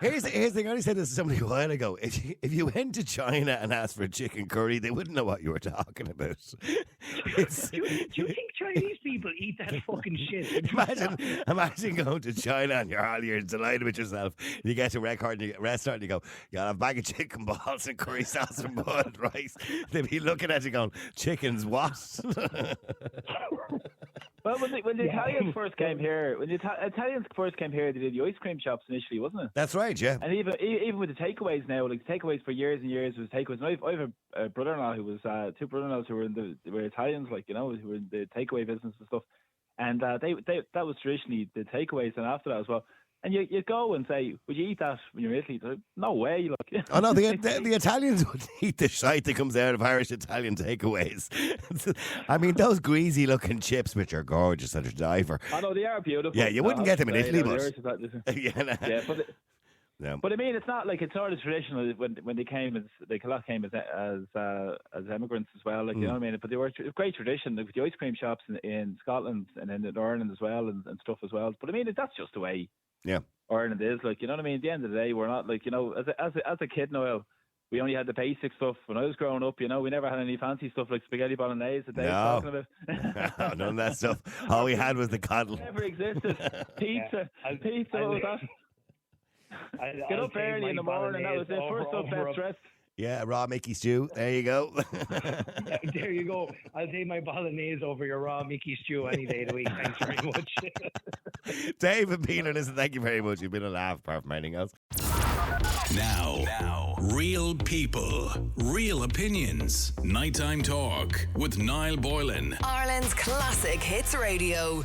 Speaker 3: Here's the thing. I only said this to somebody a while ago. If you went to China and asked for a chicken curry, they wouldn't know what you were talking about.
Speaker 8: Do you think Chinese people eat that fucking shit?
Speaker 3: Imagine going to China and you're delighted with yourself. You get to a restaurant and you go, "You got a bag of chicken balls and curry sauce and boiled rice." They'd be looking at you going, "Chickens what?"
Speaker 11: Well, when the Italians first came here, they did the ice cream shops initially, wasn't it?
Speaker 3: That's right, yeah.
Speaker 11: And even with the takeaways now, like takeaways for years and years was takeaways. And I have a brother-in-law who was two brother-in-laws who were Italians, like, you know, who were in the takeaway business and stuff. And that was traditionally the takeaways, and after that as well. And you go and say, would you eat that when you're in Italy? Like, no way. Look.
Speaker 3: Oh, no, the Italians would eat the shite that comes out of Irish Italian takeaways. I mean, those greasy looking chips, which are gorgeous and are diver.
Speaker 11: Oh, no, they are beautiful.
Speaker 3: Yeah, you wouldn't get them in Italy, but...
Speaker 11: But I mean, it's not like it's sort of traditional when they came as immigrants as well, like, you know what I mean. But they were a great tradition, like, with the ice cream shops in Scotland and in Ireland as well, and stuff as well. But I mean, that's just the way Ireland is, like, you know what I mean. At the end of the day, we're not like, you know, as a kid, Noel, we only had the basic stuff. When I was growing up, you know, we never had any fancy stuff like spaghetti bolognese that Dave's talking about.
Speaker 3: None of that stuff. All we had was the coddle.
Speaker 11: Never existed. Pizza, what was that? Get up early in the morning. That was it. First up, best dressed.
Speaker 3: Yeah, raw Mickey stew. There you go.
Speaker 8: There you go. I'll take my bolognese over your raw Mickey stew any day of the week. Thanks very much.
Speaker 3: David Peeler, listen, thank you very much. You've been a laugh apart from anything else.
Speaker 1: Now, real people, real opinions. Nighttime Talk with Niall Boylan.
Speaker 2: Ireland's classic hits radio.